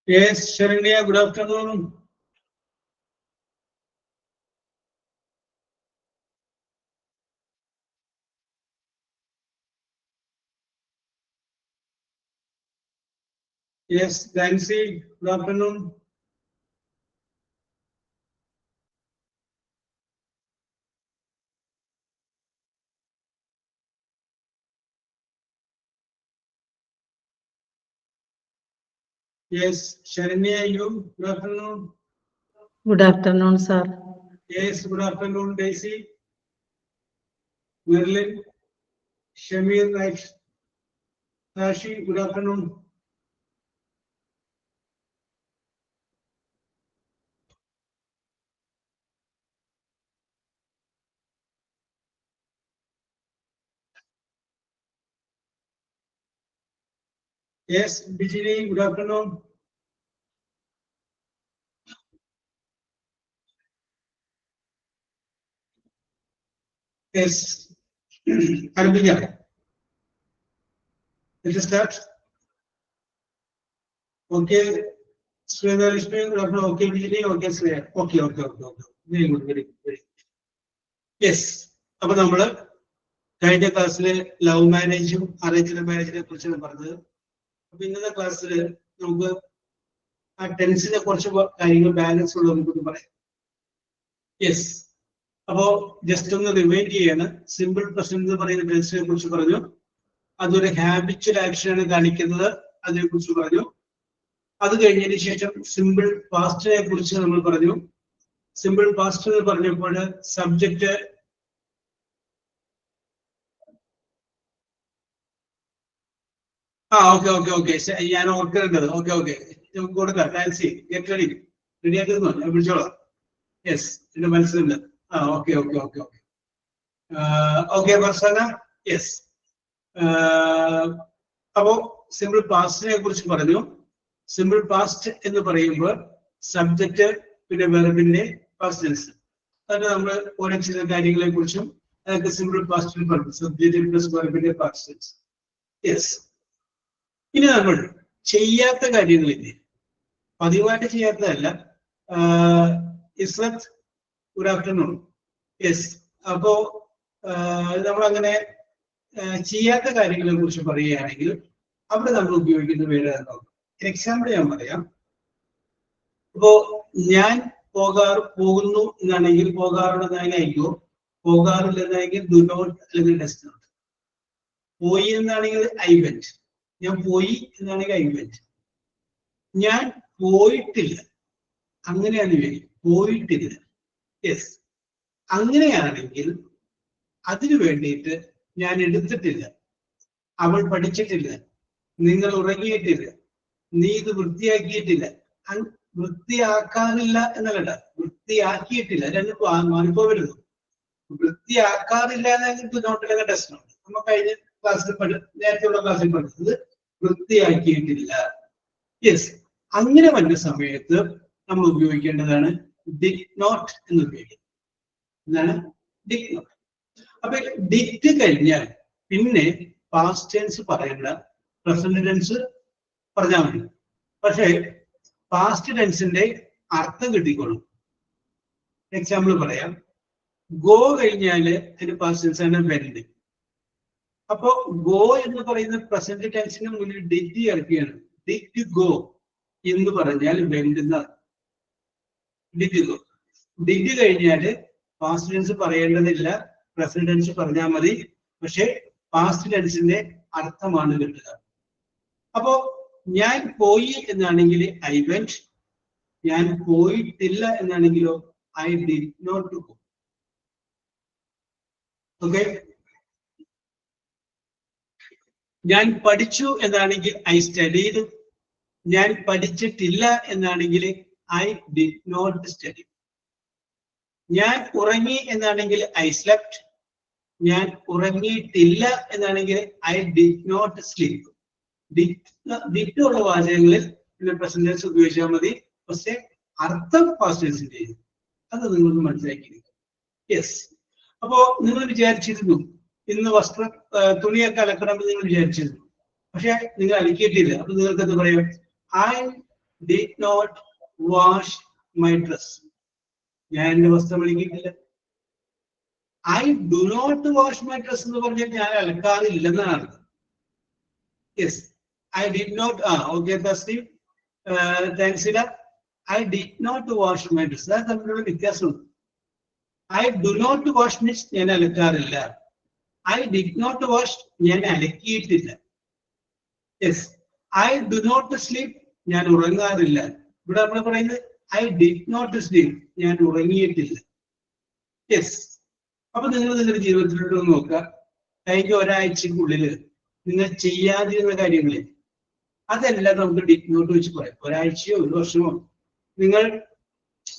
Yes, Sharanya, good afternoon. Yes, Nancy, good afternoon. Yes, Sharanya, you, good afternoon. Good afternoon, sir. Yes, good afternoon, Daisy, Merlin, Shamir, Rashi, good afternoon. Yes, Bijini, good afternoon. Yes, Arabia. Let us start. Okay, Sweda Rishmi, good afternoon. Okay, Bijini, okay, Sweda. Okay. Very good, very good. Yes, അപ്പോൾ നമ്മള് കഴിഞ്ഞ ക്ലാസ്സില് love മാരേജും arranged മാരേജിനെ കുറിച്ചാണ് പറഞ്ഞത്. അപ്പൊ ഇന്നത്തെ ക്ലാസ്സിൽ നമുക്ക് ആ ടെൻസിനെ കുറച്ച് കാര്യങ്ങൾ ബാലൻസ് ഉള്ളത് നമുക്ക് പറയാം. യെസ്, അപ്പോ ജസ്റ്റ് ഒന്ന് റിമൈൻഡ് ചെയ്യാണ്. സിമ്പിൾ പ്രസന്റ് എന്ന് പറയുന്ന ടെൻസിനെ കുറിച്ച് പറഞ്ഞു. അതൊരു ഹാബിച്വൽ ആക്ഷനാണ് കാണിക്കുന്നത്, അതിനെ കുറിച്ച് പറഞ്ഞു. അത് കഴിഞ്ഞതിന് ശേഷം സിമ്പിൾ പാസ്റ്റിനെ കുറിച്ച് നമ്മൾ പറഞ്ഞു. സിമ്പിൾ പാസ്റ്റ് എന്ന് പറഞ്ഞപ്പോൾ സബ്ജക്റ്റ് ഓക്കെ ഞാൻ ഓർക്കേണ്ടത് ഓക്കെ കൊടുക്കാം. ഫാൻസി ഗെറ്റ് റെഡി, റെഡി ആക്കുന്നു, ഞാൻ വിളിച്ചോളാം. യെസ്, എന്റെ മനസ്സിലുണ്ട്. ഓക്കെ ഫർസാന. യെസ്, അപ്പോ സിമ്പിൾ പാസ്റ്റിനെ കുറിച്ച് പറഞ്ഞു. സിമ്പിൾ പാസ്റ്റ് എന്ന് പറയുമ്പോൾ സബ്ജക്റ്റ് പിന്നെ വെർബിന്റെ പാസ്റ്റ് ടെൻസ്, അത് നമ്മൾ ഓരോ ചില കാര്യങ്ങളെ കുറിച്ചും അതൊക്കെ സിമ്പിൾ പാസ്റ്റിൽ പറഞ്ഞു. സബ്ജക്റ്റ് പ്ലസ് വെർബിന്റെ പാസ്റ്റ് ടെൻസ്. യെസ്, ഇനി നമ്മൾ ചെയ്യാത്ത കാര്യങ്ങളില്ലേ, പതിവായിട്ട് ചെയ്യാത്തതല്ല. Israth, good afternoon. യെസ്, അപ്പോ നമ്മൾ അങ്ങനെ ചെയ്യാത്ത കാര്യങ്ങളെ കുറിച്ച് പറയുകയാണെങ്കിൽ അവിടെ നമ്മൾ ഉപയോഗിക്കുന്ന വേറെ എക്സാമ്പിൾ ഞാൻ പറയാം. അപ്പോ ഞാൻ പോകുന്നു എന്നാണെങ്കിൽ പോകാറുള്ളതായിരിക്കോ, പോകാറില്ലെന്നാണെങ്കിൽ ഡു നോട്ട് അല്ലെങ്കിൽ ഡസ് നോട്ട്. പോയി എന്നാണെങ്കിൽ ഐ വെന്റ്, ഞാൻ പോയി എന്നാണെങ്കിൽ ഐ വെന്റ്. ഞാൻ പോയിട്ടില്ല, അങ്ങനെയാണ് പോയിട്ടില്ല. യെസ്, അങ്ങനെയാണെങ്കിൽ അതിനു വേണ്ടിയിട്ട് ഞാൻ എടുത്തിട്ടില്ല, അവൾ പഠിച്ചിട്ടില്ല, നിങ്ങൾ ഉറങ്ങിയിട്ടില്ല, നീ ഇത് വൃത്തിയാക്കിയിട്ടില്ല. വൃത്തിയാക്കാറില്ല എന്നല്ല, വൃത്തിയാക്കിയിട്ടില്ല. രണ്ട് മാറിപ്പോവരുത്. വൃത്തിയാക്കാറില്ല എന്നെങ്കിൽ നോട്ടിലൊക്കെ ടെസ്റ്റ് ഉണ്ട്. നമ്മൾ കഴിഞ്ഞ ക്ലാസ്സിൽ നേരത്തെയുള്ള ക്ലാസ്സിൽ പഠിച്ചത് വൃത്തിയാക്കിയിട്ടില്ല. യെസ്, അങ്ങനെ വന്ന സമയത്ത് നമ്മൾ ഉപയോഗിക്കേണ്ടതാണ് ഡിഡ് നോട്ട് എന്ന് ഉപയോഗിക്കുന്നത്. എന്താണ് ഡിഡ് നോട്ട്? അപ്പൊ ഡിഡ് കഴിഞ്ഞാൽ പിന്നെ പാസ്റ്റ് ടെൻസ് പറയേണ്ട, പ്രസന്റ് ടെൻസ് പറഞ്ഞാൽ മതി. പക്ഷേ പാസ്റ്റ് ടെൻസിന്റെ അർത്ഥം കിട്ടിക്കോളും. എക്സാമ്പിൾ പറയാം. ഗോ കഴിഞ്ഞാല് അതിന്റെ പാസ്റ്റ് ടെൻസ് ആണ് വെന്റ്. അപ്പോ ഗോ എന്ന് പറയുന്ന പ്രസന്റ് ടെൻസിന് മുന്നിൽ ഡിഡ് ഇറക്കുകയാണ്. ഡിഡ് ഗോ എന്ന് പറഞ്ഞാൽ വെന്റ് എന്നാണ്. Did go. ഡിഡ് കഴിഞ്ഞാല് പാസ്റ്റ് ടെൻസ് പറയേണ്ടതില്ല, പ്രസന്റ് ടെൻസ് പറഞ്ഞാൽ മതി. പക്ഷെ പാസ്റ്റ് ടെൻസിന്റെ അർത്ഥമാണ് കിട്ടുക. അപ്പോ ഞാൻ പോയി എന്നാണെങ്കിൽ ഐ വെന്റ്, ഞാൻ പോയിട്ടില്ല എന്നാണെങ്കിലോ I did not go. Okay, ഞാൻ പഠിച്ചു എന്നാണെങ്കിൽ ഐ സ്റ്റഡീഡ്, ഞാൻ പഠിച്ചിട്ടില്ല എന്നാണെങ്കിൽ ഐ ഡിഡ് നോട്ട് സ്റ്റഡി. ഞാൻ ഉറങ്ങി എന്നാണെങ്കിൽ ഐ സ്ലെപ്റ്റ്, ഞാൻ ഉറങ്ങിയിട്ടില്ല എന്നാണെങ്കിൽ I did not sleep. Did ഉള്ള വാചകങ്ങളിൽ പിന്നെ പ്രസന്റ് ടെൻസ് ഉപയോഗിച്ചാൽ മതി. പക്ഷെ അർത്ഥം പാസ്റ്റ് ടെൻസിന്റെ, അത് നിങ്ങളൊന്ന് മനസ്സിലാക്കിയിരിക്കും. യെസ്, അപ്പോ നിങ്ങൾ വിചാരിച്ചിരുന്നു ഇന്ന് തുണിയൊക്കെ അലക്കണമെന്ന് നിങ്ങൾ വിചാരിച്ചിരുന്നു, പക്ഷെ നിങ്ങൾ അലക്കിയിട്ടില്ല. അപ്പൊ നിങ്ങൾക്ക് എന്താ പറയാം? I did not wash my dress. ഞാൻ എന്റെ വസ്ത്രം അലക്കിയിട്ടില്ല. I do not wash my dress എന്ന് പറഞ്ഞാൽ ഞാൻ അലക്കാറില്ലെന്നാണ്. Yes, I did not. Okay Thasleem, thanks ഇല. I did not wash my dress. അത് തമ്മിലുള്ള വ്യത്യാസമുണ്ട്. I do not wash means ഞാൻ അലക്കാറില്ല. ഐ ഡിഡ് നോട്ട് വാഷ് ഞാൻ അലക്കിയിട്ടില്ല. Yes, I do not sleep ഞാൻ ഉറങ്ങാറില്ല. ഇവിടെ നമ്മൾ പറയുന്നത് ഐ ഡിഡ് നോട്ട് സ്ലീപ് ഞാൻ ഉറങ്ങിയിട്ടില്ല. യെസ്. അപ്പൊ നിങ്ങൾ നിങ്ങളുടെ ജീവിതത്തിലോട്ട് നോക്കുക. കഴിഞ്ഞ ഒരാഴ്ചക്കുള്ളിൽ നിങ്ങൾ ചെയ്യാതിരുന്ന കാര്യങ്ങളിൽ അതെല്ലാം നമുക്ക് ഡിഡ് നോട്ട് വെച്ച് പറയാം. ഒരാഴ്ചയോ ഒരു വർഷമോ നിങ്ങൾ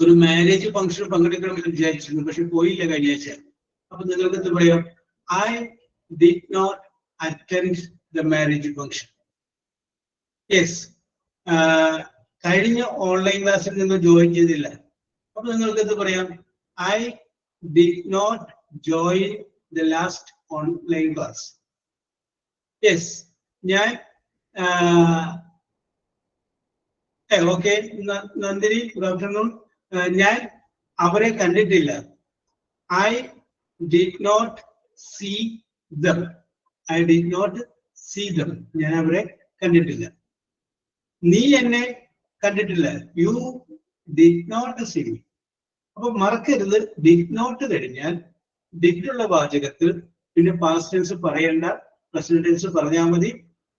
ഒരു മാരേജ് ഫംഗ്ഷൻ പങ്കെടുക്കണമെന്ന് വിചാരിച്ചിരുന്നു, പക്ഷെ പോയില്ല കഴിഞ്ഞ ആഴ്ച. അപ്പൊ നിങ്ങൾക്ക് എന്ത് പറയാം? I did not attend the marriage function. Yes, കഴിഞ്ഞ ഓൺലൈൻ ക്ലാസ്സിൽ നിങ്ങൾ ജോയിൻ ചെയ്തില്ല. അപ്പൊ നിങ്ങൾക്ക് എന്ത് പറയാം? I did not join the last online class. Yes, ഞാൻ ഓക്കെ നന്ദിനി, ഗുഡ് ആഫ്റ്റർനൂൺ. ഞാൻ അവരെ കണ്ടിട്ടില്ല. I did not see them. I did not see them. ഞാൻ അവരെ കണ്ടിട്ടില്ല. നീ എന്നെ കണ്ടിട്ടില്ല. You did not see me. അപ്പൊ മറക്കരുത്, ഡിഡ് നോട്ട് കഴിഞ്ഞാൽ ഡിഡ് ഉള്ള വാചകത്തിൽ പിന്നെ പാസ്റ്റ് ടെൻസ് പറയേണ്ട, പ്രസന്റ് ടെൻസ് പറഞ്ഞാൽ മതി.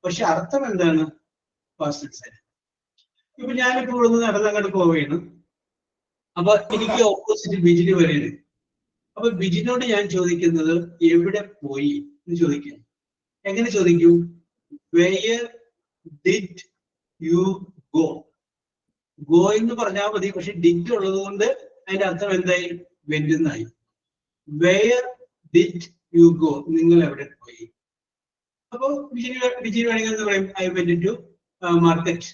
പക്ഷെ അർത്ഥം എന്താണ്? Past tense. ഇപ്പൊ ഞാനിപ്പോ ഇവിടെ നിന്ന് നടന്നങ്ങോട്ട് പോവുകയാണ്. അപ്പൊ എനിക്ക് ഓപ്പോസിറ്റ് ബിജിന് വരെയാണ്. അപ്പൊ ബിജിനോട് ഞാൻ ചോദിക്കുന്നത് എവിടെ പോയി എന്ന് ചോദിക്കും. എങ്ങനെ ചോദിക്കും? Wear did you go. Go എന്ന് പറഞ്ഞാൽ മതി, പക്ഷെ ഡിഡ് ഉള്ളത് കൊണ്ട് അതിന്റെ അർത്ഥം എന്തായി? വെന്റ് എന്നായി. വെയർ ഡിഡ് യു ഗോ, നിങ്ങൾ എവിടെ പോയി. അപ്പൊ ബിജിന് വേണമെങ്കിൽ എന്താ പറയും? I went to market.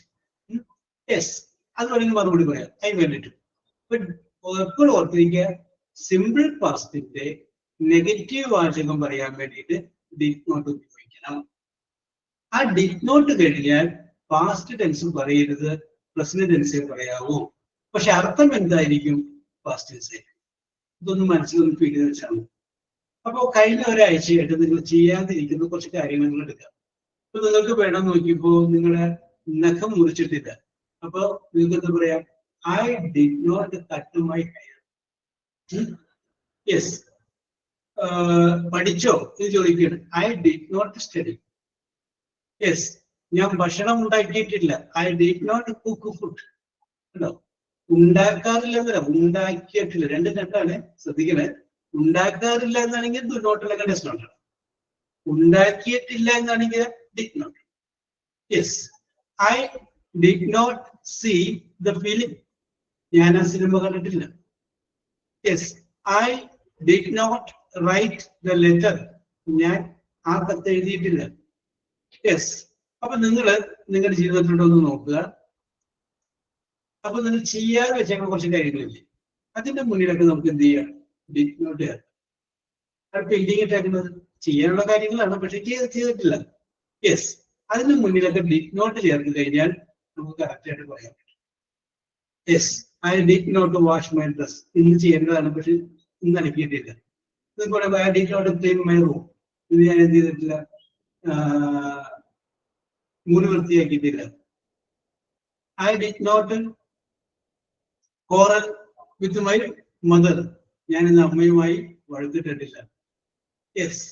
Yes, അത് വേണമെങ്കിൽ മറുപടി പറയാം, ഐ വെന്റ് ടു. എപ്പോഴും ഓർത്തിരിക്കുക, സിമ്പിൾ പാസ്റ്റിന്റെ നെഗറ്റീവ് വാചകം പറയാൻ വേണ്ടിയിട്ട് ഡിഡ് നോട്ട് ഉപയോഗിക്കണം. ആ ഡിഡ് നോട്ട് കഴിഞ്ഞാൽ പാസ്റ്റ് ടെൻസും പറയരുത്, പ്രസന്റ് ടെൻസേ പറയാവൂ. പക്ഷെ അർത്ഥം എന്തായിരിക്കും? Past tense. ഇതൊന്നും മനസ്സിലൊന്നും ഫീൽ ചെയ്ത് വെച്ചാൽ മതി. അപ്പൊ കഴിഞ്ഞ ഒരാഴ്ചയായിട്ട് നിങ്ങൾ ചെയ്യാതിരിക്കുന്ന കുറച്ച് കാര്യങ്ങൾ നിങ്ങൾ എടുക്കാം. ഇപ്പൊ നിങ്ങൾക്ക് വേണം നോക്കിയപ്പോ നിങ്ങളുടെ നഖം മുറിച്ചിട്ടില്ല. അപ്പൊ നിങ്ങൾക്ക് എന്താ പറയാം? I did not cut my hair. Yes. പഠിച്ചോ എന്ന് ചോദിക്കുകയാണ്. I did not study. Yes, ഞാൻ ഭക്ഷണം ഉണ്ടാക്കിയിട്ടില്ല. I did not cook food. ഉണ്ടോ? ഉണ്ടാക്കാറില്ല എന്നല്ല, ഉണ്ടാക്കിയിട്ടില്ല. രണ്ടും രണ്ടാണ്, ശ്രദ്ധിക്കണേ. ഉണ്ടാക്കാറില്ല എന്നാണെങ്കിൽ ഡു നോട്ട് അല്ലെങ്കിൽ ഡസ് നോട്ട്. ഉണ്ടാക്കിയിട്ടില്ല എന്നാണെങ്കിൽ did not. Yes, I did not see the film. ഞാൻ ആ സിനിമ കണ്ടിട്ടില്ല. Yes, I did not write the letter. ഞാൻ ആ കത്ത് എഴുതിയിട്ടില്ല. യെസ്. അപ്പൊ നിങ്ങള് നിങ്ങളുടെ ജീവിതത്തിലൂടെ നോക്കുക. അപ്പൊ നിങ്ങൾ ചെയ്യാതെ വെച്ചേക്കുന്ന കുറച്ച് കാര്യങ്ങളില്ലേ, അതിന്റെ മുന്നിലൊക്കെ നമുക്ക് എന്ത് ചെയ്യാം? ഡിഡ് നോട്ട് ചെയ്യാം. അത് പെയിന്റിങ് ഇട്ടേക്കുന്നത് ചെയ്യാനുള്ള കാര്യങ്ങളാണ്, പക്ഷെ ചെയ്തിട്ടില്ല. യെസ്, അതിന് മുന്നിലൊക്കെ ഡിഡ് നോട്ട് ചേർത്ത് കഴിഞ്ഞാൽ നമുക്ക് കറക്റ്റ് ആയിട്ട് പറയാൻ പറ്റും. Yes, I did not wash my dress. ഇന്ന് ചെയ്യേണ്ടതാണ്, പക്ഷെ ഇന്ന് അലക്കിയിട്ടില്ല. I did not clean my room. ഇത് ഞാൻ എന്ത് ചെയ്തിട്ടില്ല? മുറി വൃത്തിയാക്കിയിട്ടില്ല. I did not quarrel with my mother. ഞാൻ ഇന്ന് അമ്മയുമായി വഴക്കിട്ടിട്ടില്ല. യെസ്.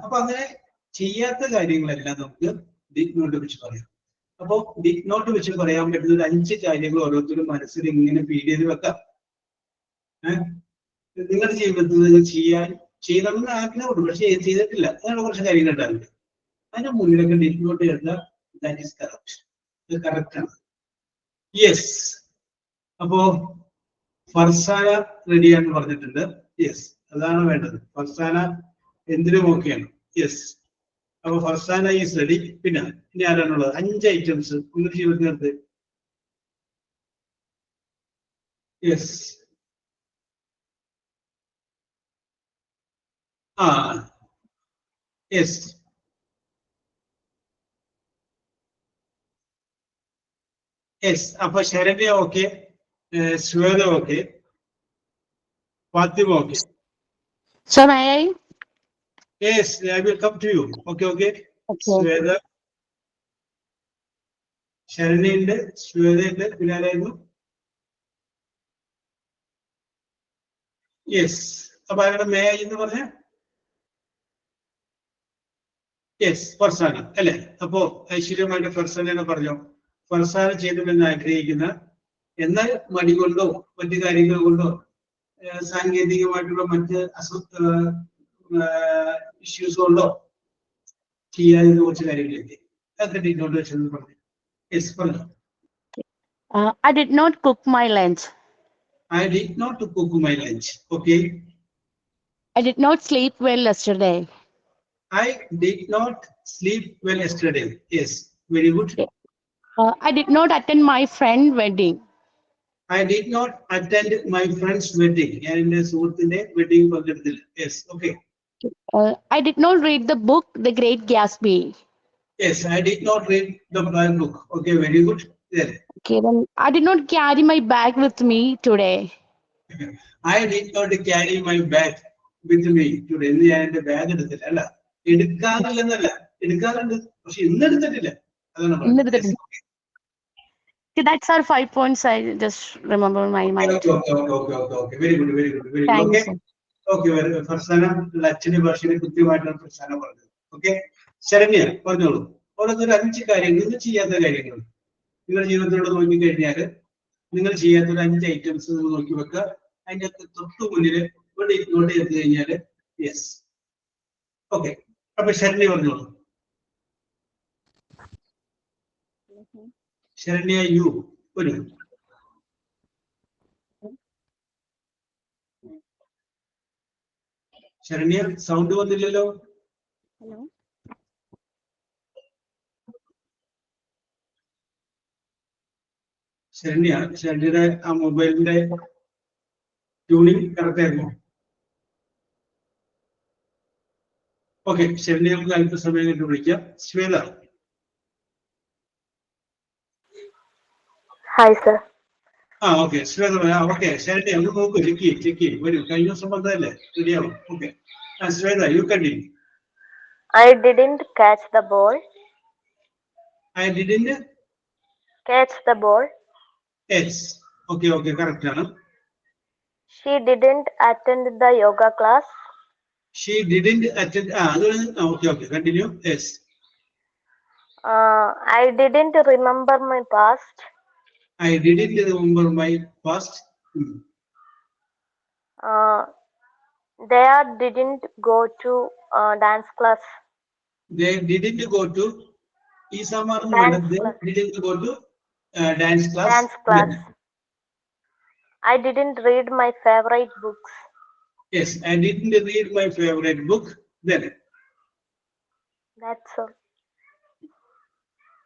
അപ്പൊ അങ്ങനെ ചെയ്യാത്ത കാര്യങ്ങളെല്ലാം നമുക്ക് ഡിഡ് നോട്ട് വെച്ച് പറയാം. അപ്പൊ ഡിഡ് നോട്ട് വെച്ച് പറയാൻ പറ്റുന്ന ഒരു 5 കാര്യങ്ങൾ ഓരോരുത്തരും മനസ്സിൽ ഇങ്ങനെ ഫീഡ് ചെയ്ത് വെക്കാം. നിങ്ങളുടെ ജീവിതത്തിൽ നിങ്ങൾ ചെയ്യണമെന്ന് ആഗ്രഹമുണ്ട്, പക്ഷെ ചെയ്തിട്ടില്ല. അങ്ങനെ കുറച്ച് കാര്യങ്ങൾ ഉണ്ടാവില്ല. അതിന്റെ മുന്നിലൊക്കെ ഡിഡ് നോട്ട് ചെയ്താൽ ദാറ്റ് ഈസ് കറക്റ്റ്. ഇത് കറക്റ്റ് ആണ്. യെസ്. അപ്പോ ഫർസാന റെഡിയാന്ന് പറഞ്ഞിട്ടുണ്ട്. യെസ്, അതാണ് വേണ്ടത്. ഫർസാന എന്തിനും ഓക്കെയാണ്. യെസ്. അപ്പൊ ഫർസാന ഈസ് റെഡി. പിന്നെ ഇനി ആരാണുള്ളത്? 5 ഐറ്റംസ് നിങ്ങളുടെ ജീവിതത്തിനകത്ത്. യെസ്. യെസ്. യെസ്. അപ്പൊ Saranya okay, Shweta okay, Fathima okay. Sir, may I? Yes, I will come to you. Okay okay. Okay. Shweta, ശരണ്യുണ്ട്, ശ്വേതയുണ്ട്, പിന്നെ ആരായിരുന്നു? യെസ്. അപ്പൊ ആരുടെ മേ ഐ എന്ന് പറഞ്ഞ? യെസ്, ഫർസാന അല്ലെ? അപ്പോ ഐശ്വര്യമായിട്ട് ഫർസാന പറഞ്ഞോ. ഫർസാന ചെയ്തുവെന്ന് ആഗ്രഹിക്കുന്ന, എന്നാൽ മടി കൊണ്ടോ മറ്റു കാര്യങ്ങൾ കൊണ്ടോ സാങ്കേതികമായിട്ടുള്ള മറ്റ് ഇഷ്യൂസ് കൊണ്ടോ ചെയ്യാതിരുന്ന കുറച്ച് കാര്യങ്ങളില്ലേ, അതൊക്കെ ഡീറ്റോട്ട് വെച്ചെന്ന് പറഞ്ഞു. യെസ്, പറഞ്ഞു. I did not cook my lunch. I did not cook my lunch. Okay. I did not sleep well yesterday. I did not sleep well yesterday. Yes, very good. I did not attend my friend's wedding. I did not attend my friend's wedding. ഞാൻ എന്റെ സുഹൃത്തിന്റെ wedding പങ്കെടുത്തില്ല. Yes, okay. I did not read the book The Great Gatsby. Yes, I did not read the book. Okay, very good. There. Okay, then I did not carry my bag with me today. I did not carry my bag with me today. ഇന്ന് ഞാൻ എന്റെ bag എടുത്തില്ല. അല്ല, എടുക്കാറില്ലെന്നല്ല, എടുക്കാറുണ്ട്, പക്ഷെ ഇന്ന് എടുത്തിട്ടില്ല. അതാണ് പറഞ്ഞത്. Okay, that's our 5 points. I just remember my mind. Okay. Very good, very good, very good. Thank you, Okay. sir. Okay, Farsana അച്ഛന്റെ ഭാഷയിൽ കൃത്യമായിട്ടാണ് ഫർസാന പറഞ്ഞത്. ഓക്കെ, ശരണ്യ പറഞ്ഞോളൂ. ഓരോരുത്തർ 5 കാര്യങ്ങൾ, നിങ്ങൾ ചെയ്യാത്ത കാര്യങ്ങൾ നിങ്ങളുടെ ജീവിതത്തിലൂടെ നോക്കിക്കഴിഞ്ഞാൽ നിങ്ങൾ ചെയ്യാത്ത ഒരു 5 ഐറ്റംസ് നിങ്ങൾ നോക്കി വെക്കുക. അതിന്റെ തൊട്ടു മുന്നിൽ ഇവിടെ ഇങ്ങോട്ട് എത്തി കഴിഞ്ഞാൽ യെസ്. ഓക്കെ, അപ്പൊ ശരണ്യ പറഞ്ഞോളൂ. ശരണ്യ യു ഒരു ശരണ്യ സൗണ്ട് വന്നില്ലല്ലോ. Hello. ശരണ്യയുടെ ആ മൊബൈലിന്റെ ട്യൂണിങ് കറക്റ്റ് ആയിരുന്നു. ഓക്കെ, ശരണ്യക്ക് അല്പസമയം കഴിഞ്ഞ് വിളിക്കാം. Shweta. Hi sir. Okay, Shweta. Okay, Saranya ഒന്ന് നോക്കൂ, ചെക്ക് ചെയ്യും വരൂ. കഴിഞ്ഞ ദിവസം വന്നതല്ലേ, റെഡിയാവും. Okay, Shweta you continue. I didn't catch the ball. I didn't Catch the ball. yes. Okay, correct ആണ്. She didn't attend the yoga class. She didn't attend. Okay, continue. Yes. I didn't remember my past. I didn't remember my past. They didn't go to dance class. They didn't go to they didn't go to dance class. I didn't read my favorite books. Yes, I didn't read my favorite book then. That's all.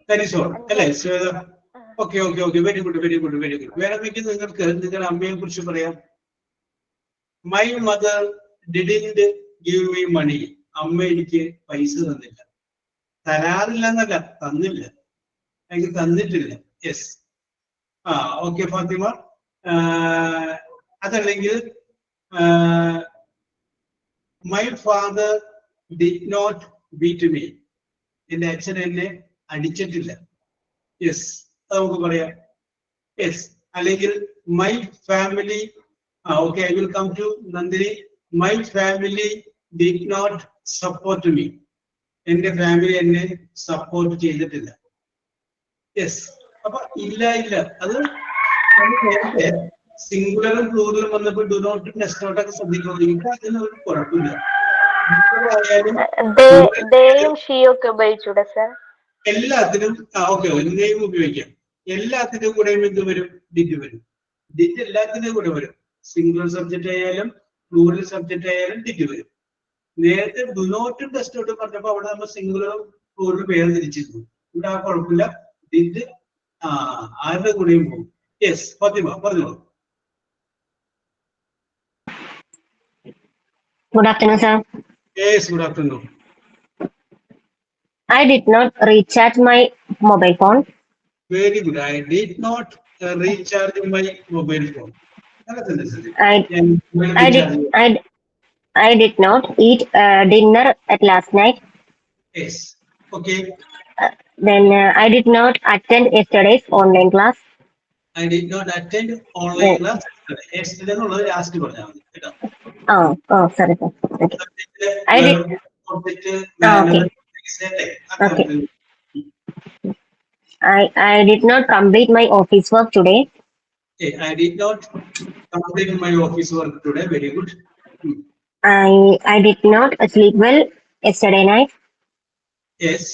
That is all. Okay, very good. വേറെ എനിക്ക് നിങ്ങൾക്ക് നിങ്ങളുടെ അമ്മയെ കുറിച്ച് പറയാം. My mother didn't give me money. അമ്മ എനിക്ക് പൈസ തന്നില്ല. തരാറില്ല എന്നല്ല, തന്നില്ല, എനിക്ക് തന്നിട്ടില്ല. യെസ്. ഓക്കെ ഫാത്തിമ. അതല്ലെങ്കിൽ my father did not beat me. എന്റെ അച്ഛൻ എന്നെ അടിച്ചിട്ടില്ല. യെസ്, അത് നമുക്ക് പറയാം. യെസ്. അല്ലെങ്കിൽ my family. Okay, I will come to Nandini. My family did not support me. എന്റെ ഫാമിലി എന്നെ സപ്പോർട്ട് ചെയ്തിട്ടില്ല. യെസ്. അപ്പൊ ഇല്ല, അത് നേരത്തെ സിംഗുലറും പ്ലൂറലും വന്നപ്പോൾ ഡു നോട്ട് നെക്സ്റ്റ് നോട്ടൊക്കെ ശ്രദ്ധിക്കണം. അതിനൊരു കുഴപ്പമില്ല. എല്ലാത്തിനും ഓക്കെ നെയിം ഉപയോഗിക്കാം. എല്ലാത്തിനും കൂടെ എന്ത് വരും? ഡിറ്റ് വരും. ഡിറ്റ് എല്ലാത്തിനും കൂടെ വരും. സിംഗുലർ സബ്ജക്റ്റ് ആയാലും പ്ലൂറൽ സബ്ജക്റ്റ് ആയാലും ഡിറ്റ് വരും. നേരത്തെ ഡു നോട്ടും ടെസ്റ്റ് നോട്ടും പറഞ്ഞപ്പോ അവിടെ നമ്മൾ സിംഗുലറും പ്ലൂറലും വേർതിരിച്ചിരുന്നു. ഇവിടെ ആ കുഴപ്പമില്ല. ഡിറ്റ് ആരുടെ കൂടെയും പോകും. യെസ്, ഫാത്തിമ പറഞ്ഞോളൂ. Good afternoon, sir. Yes, good afternoon. I did not recharge my mobile phone. Very good. I did not recharge my mobile phone. Another sentence. I Yeah, mobile I did recharge. I did not eat dinner at last night. Yes. Okay. Then I did not attend yesterday's online class. I did not attend online Then class yesterday. Yesterday എന്നുള്ളത് last പറഞ്ഞാൽ മതി കേട്ടോ. sorry sir. Okay. Subject, I did verb, object, manner, okay. അല്ലേ? Okay. I did not complete my office work today. Okay, I did not complete my office work today. Very good. I did not sleep well yesterday night. Yes.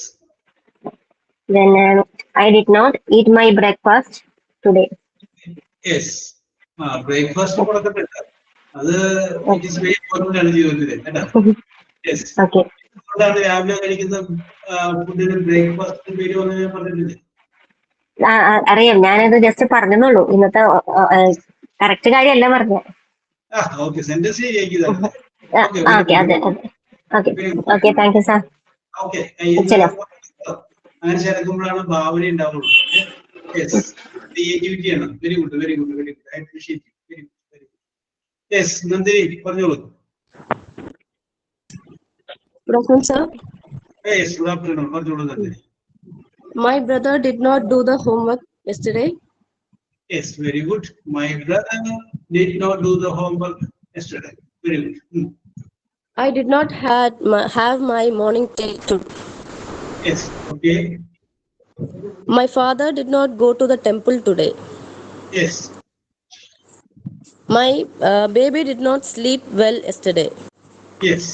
Then I did not eat my breakfast today. Yes. Breakfast കൊടുക്കത്തില്ല. അത് it is very important ആണ് ജീവിതത്തിൽ കേട്ടോ. Yes. Okay. അതുകൊണ്ടാണ് രാവിലെ കഴിക്കുന്ന ഫുഡിന് ബ്രേക്ക്ഫാസ്റ്റിന് പേര് വന്ന് ഞാൻ പറഞ്ഞിട്ടില്ലേ. അറിയാം, ഞാനത് ജസ്റ്റ് പറഞ്ഞെന്നുള്ളൂ. ഇന്നത്തെ കറക്റ്റ് കാര്യമല്ല പറഞ്ഞത്. ഓക്കെ സെന്റൻസ് ശരിയാക്കിയതാണ്. ഓക്കെ അതെ okay okay thank you sir. Okay ശരി. അങ്ങനെ ചേർക്കുമ്പോഴാണ് ഭാവന ഉണ്ടാവുള്ളൂ. ക്രിയേറ്റിവിറ്റി ആണ്. Very good very good very good. I appreciate you. Very good very good. Yes Nandini പറഞ്ഞോളൂ. Good afternoon, sir. Yes good afternoon പറഞ്ഞോളൂ Nandini. My brother did not do the homework yesterday. Yes, very good. My brother did not do the homework yesterday. Very good. I did not have my morning tea today. Yes, okay. My father did not go to the temple today. Yes. My baby did not sleep well yesterday. Yes.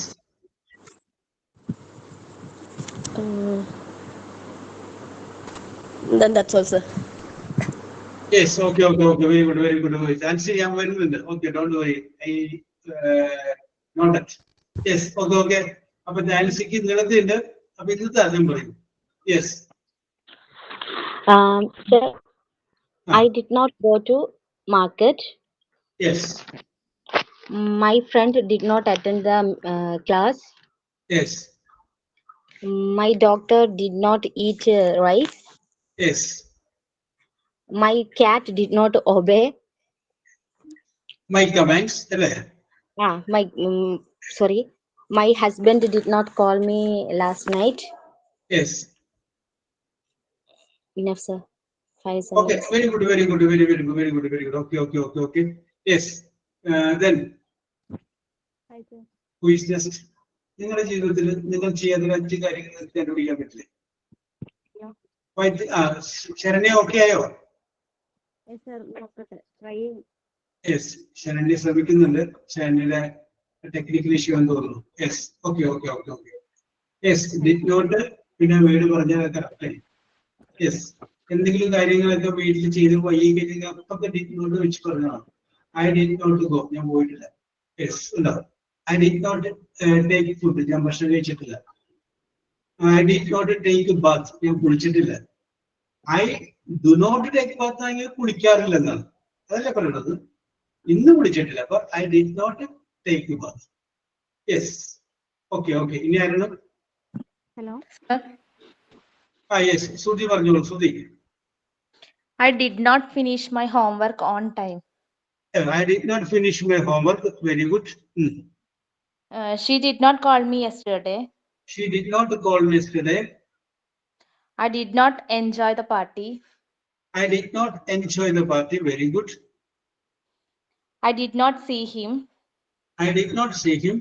Then that's all, sir. Yes, okay. Very good, very good. Answer ഞാൻ വരുന്നുണ്ട്. Okay, don't worry. I know that. Yes, okay. അപ്പൊ നാൻസിക്ക് നീളത്തിലുണ്ട്. അപ്പൊ ഇത് താരം പറയും. Yes. Sir, I did not go to market. Yes. My friend did not attend the class. Yes. My doctor did not eat rice. Yes. My cat did not obey. My commands. അല്ലേ? My husband did not call me last night. Yes. Enough, sir. 5 sentences. Okay, very good. Okay. Yes. Then Hi, sir. who is just നിങ്ങളുടെ ജീവിതത്തിൽ നിങ്ങൾ ചെയ്യാത്ത 5 കാര്യങ്ങൾ കണ്ടുപിടിക്കാൻ പറ്റില്ലേ? Saranya okay ആയോ? Yes, sir. Trying. Yes Saranya ശ്രമിക്കുന്നുണ്ട്. ശരണ്യയുടെ ടെക്നിക്കൽ ഇഷ്യൂ എന്ന് തോന്നുന്നു. Yes okay. Yes did not പിന്നെ വീട് പറഞ്ഞാൽ കറക്റ്റായി. യെസ് എന്തെങ്കിലും കാര്യങ്ങളൊക്കെ വീട്ടിൽ ചെയ്ത് വൈകി കഴിഞ്ഞാൽ അപ്പൊക്കെ ഡിഡ് നോട്ട് വെച്ച് പറഞ്ഞതാണ്. ഐ ഡിഡ് നോട്ട് ഗോ, ഞാൻ പോയിട്ടില്ല. യെസ് ഉണ്ടാവും. I did not take food, ഞാൻ ഭക്ഷണം കഴിച്ചിട്ടില്ല. I did not take bath, ഞാൻ കുളിച്ചിട്ടില്ല. I do not take bath ആണെങ്കിൽ കുളിക്കാറില്ല എന്നാണ്, അതല്ലേ പറയണത്. ഇന്ന് കുളിച്ചിട്ടില്ല, അപ്പൊ I did not take bath. Yes okay. ഇനി ആരാണ്? Hello. യെസ് ശ്രുതി പറഞ്ഞോളൂ. ശ്രുതി. I did not finish my homework on time. I did not finish my homework. Very good. She did not call me yesterday. She did not call me yesterday. I did not enjoy the party. I did not enjoy the party. Very good. I did not see him. I did not see him.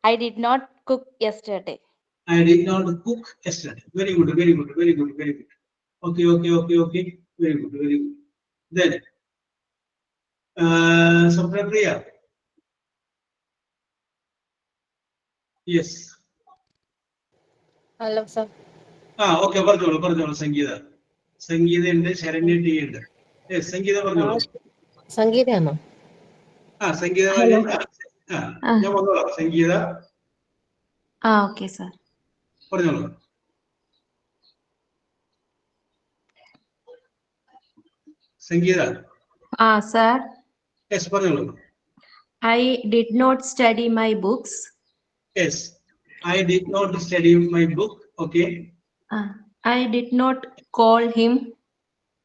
I did not cook yesterday. I did not cook yesterday. Very good. Okay. Very good. Then, Saprapriya. Yes. Hello, sir. Okay. പറഞ്ഞോളൂ. സംഗീത ഉണ്ട്, Saranya T ഉണ്ട്. Yes, സംഗീത പറഞ്ഞോളൂ. സംഗീതയാണോ? സംഗീത ഞാൻ പറഞ്ഞോളാം. സംഗീത okay sir. പറഞ്ഞോളൂ. സംഗീത. Sir. Yes പറഞ്ഞോളൂ. I did not study my books. Yes, I did not study my book. Okay. I did not call him.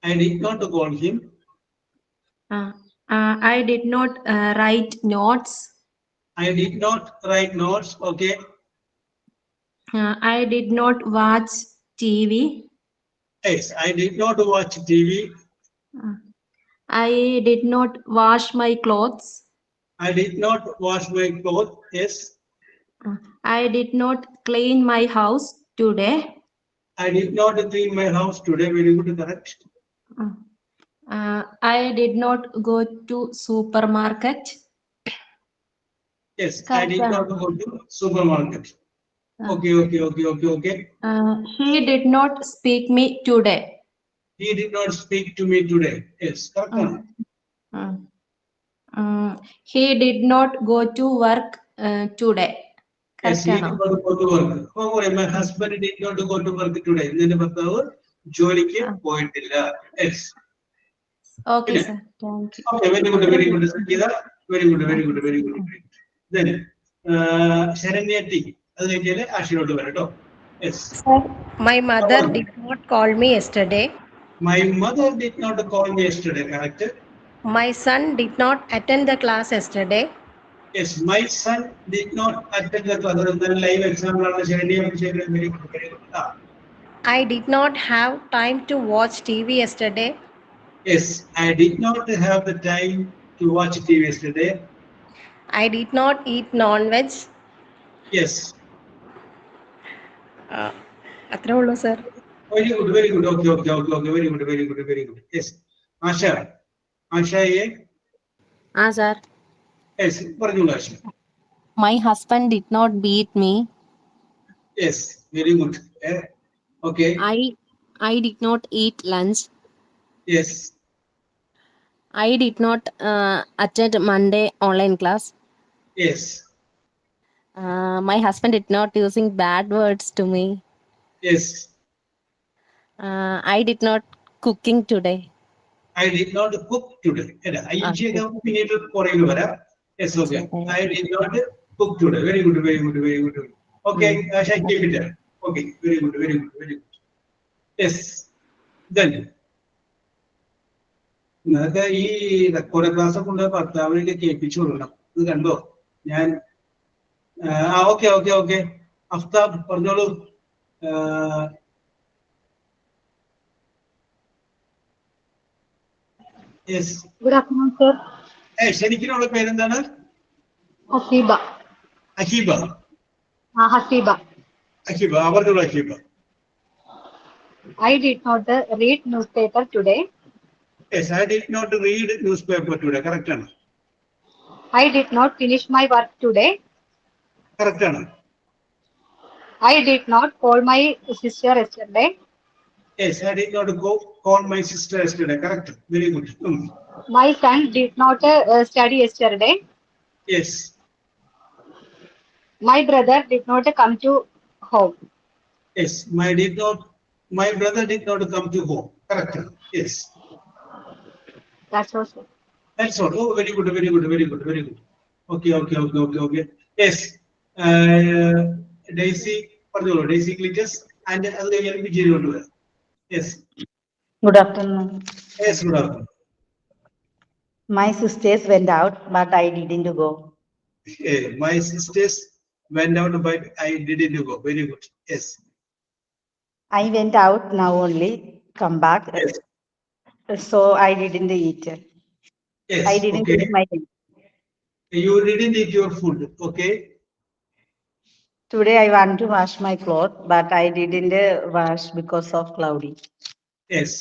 I did not call him. I did not write notes. I did not write notes. Okay. I did not watch TV. Yes, I did not watch TV. I did not wash my clothes. I did not wash my clothes. Yes. I did not clean my house today. I did not clean my house today. Very good, correct. I did not go to supermarket. Yes, I Correct. did not go to supermarket. Okay. He did not speak me today. He did not speak to me today. Yes, correct. He did not go to work today. Yes, he Correct did ആണോ? not go to work. Oh, my husband did not go to work today. ഇതിന്റെ ഭർത്താവ് ജോലിക്ക് പോയിട്ടില്ല. Yes. Okay, sir. Thank you. Okay, very good. Sangeeta, very good. Then, Sharanya T. അത് കഴിഞ്ഞാല് ആഷിനോട്ട് വരാം കേട്ടോ. Yes. My mother did not call me yesterday. My mother did not call me yesterday. Correct. My son did not attend the class yesterday. Yes, my son did not attend the class. Then live example ആണ് Sharanya. Very good. I did not have time to watch TV yesterday. Yes, I did not have the time to watch TV yesterday. I did not eat non-veg. Yes. അത്രേ ഉള്ളൂ sir. Very good. Okay. Very good. Yes. Asha. Asha, Sir. yes. Parnula, Asha. My husband did not beat me. Yes. Very good. Okay. I did not eat lunch. Yes. I did not attend Monday online class. Yes. My husband did not using bad words to me. Yes. I did not cooking today. I did not cook today. I did not. Yes. Okay. I did not cook today. Very good. Okay. Asha, keep it there. Okay. Very good. Yes. Then. നിങ്ങൾക്ക് ഈ record class ഒക്കെ ഉണ്ട് ഭർത്താവിനെ കേൾപ്പിച്ചു കൊടുക്കണം. ഇത് കണ്ടോ ഞാൻ ഓക്കെ അഫ്താബ് പറഞ്ഞോളൂ. യെസ്. Good afternoon, sir. ശരിക്കുള്ള പേരെന്താണ്? Hasiba. അഹീബ. Hasiba. അഹീബ പറഞ്ഞോളൂ അഹീബ. I did not read newspaper today. Yes, I did not read newspaper today. Correct ആണ്. I did not finish my work today. Correct ആണ്. I did not call my sister yesterday. Yes, I did not call my sister yesterday. Correct. Very good. My son did not study yesterday. Yes. My brother did not come to home. Yes, my brother did not come to home. Correct. Yes. That's all, sir. That's all. Oh, very good. Okay. Yes. Daisy, pardon, Daisy Glitches and other LPG. Yes. Good afternoon. Yes, good afternoon. My sisters went out, but I didn't go. My sisters went out, but I didn't go. Very good. Yes. I went out now only, come back. Yes. So I didn't eat. Yes. I didn't eat my dinner. You didn't eat your food. Okay. Today I want to wash my clothes, but I didn't wash because of cloudy. Yes.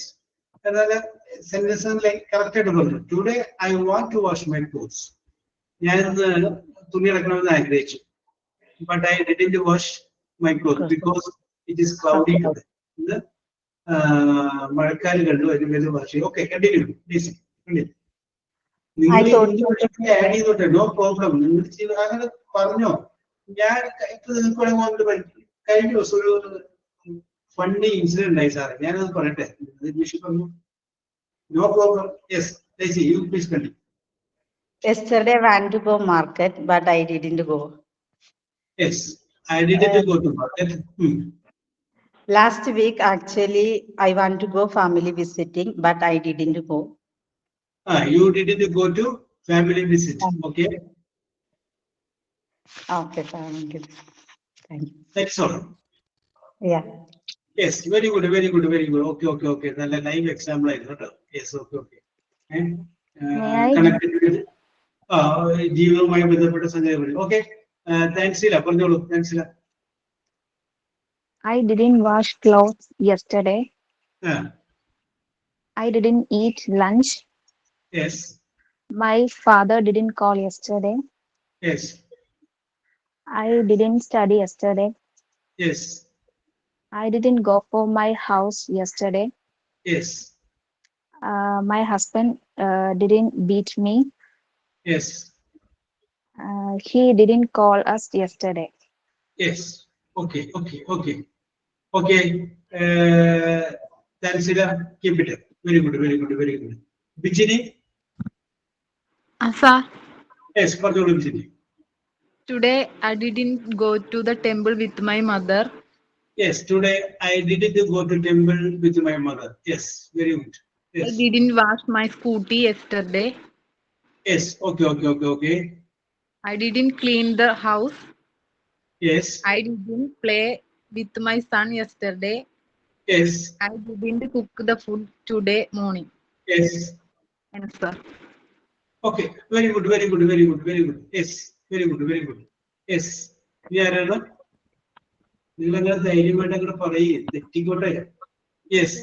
Another sentence like corrected. Today I want to wash my clothes. But I didn't wash my clothes because it is cloudy today. Okay, continue. Please. No problem. പറഞ്ഞോ ഞാൻ കഴിഞ്ഞ ദിവസം ഒരു funny incident ഉണ്ടായി സാറേ, ഞാനത് പറയട്ടെ. No problem. Yes Daisy, you please continue. Yesterday I went to go market, but I didn't go. Yes, I didn't go to market. Last week, actually, I want to go family visiting, but I didn't go. You didn't go to family visit. Okay. Okay, thank you. Thank you. That's all. Yeah. Yes, very good, very good, very good. Okay. നല്ല live example ആയിരുന്നു കേട്ടോ. Yes, okay. May I? Connected with ജീവിതവുമായി ബന്ധപ്പെട്ട സംഗതികൾ. Okay. താങ്ക്സില പറഞ്ഞോളൂ. താങ്ക്സില. I didn't wash clothes yesterday. I didn't eat lunch. Yes. My father didn't call yesterday. Yes. I didn't study yesterday. Yes. I didn't go for my house yesterday. Yes. My husband didn't beat me. Yes. He didn't call us yesterday. Yes. Okay. Tansila, keep it up. Very good. Bijini? Sir, Yes, പറഞ്ഞോളൂ Bijini. today I didn't go to the temple with my mother. Yes, today I didn't go to temple with my mother. Yes, very good. Yes. I didn't wash my scooty yesterday. Yes, okay. I didn't clean the house. Yes. I didn't play with my son yesterday. Yes. I didn't cook the food today morning. Yes. Answer. Okay, very good. Yes, very good. Yes. ആരാണ്? നിങ്ങളങ്ങനെ ധൈര്യമായിട്ട് അങ്ങനെ പറയേ, തെറ്റിക്കോട്ടെ. Yes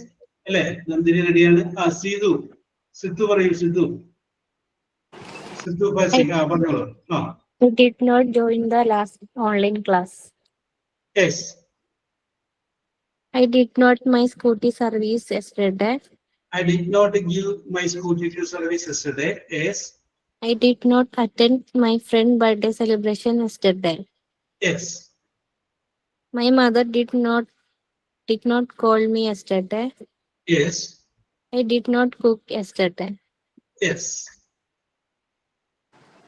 അല്ലേ? നന്ദിനി റെഡിയാണ്. സിദ്ധു പറയൂ. സിദ്ധു പറഞ്ഞോളൂ. I did not join the last online class. Yes. I did not my scooty service yesterday. I did not give my scooty to service yesterday. Yes. I did not attend my friend birthday celebration yesterday. Yes. My mother did not call me yesterday. Yes. I did not cook yesterday. Yes.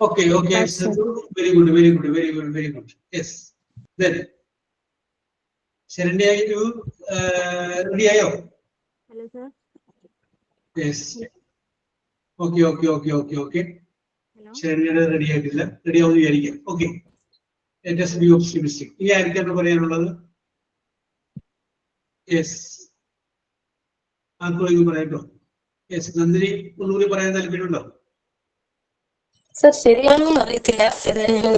Okay. That's So, very good. Yes. Then, Sharanya, you ready? Hello, sir. Yes. Okay. Hello. Sharanya ready ആയിട്ടില്ല. Ready ആവുമെന്ന് വിചാരിക്കാം. Okay. Let us be optimistic. ഇനി ആർക്കാണ് പറയാനുള്ളത്? Yes. ആർക്കും പറയാട്ടോ? Yes. Nandini ഒന്നുകൂടി പറയാൻ താല്പര്യമുണ്ടോ? Sir, ശരിയാണെന്ന് അറിയത്തില്ല.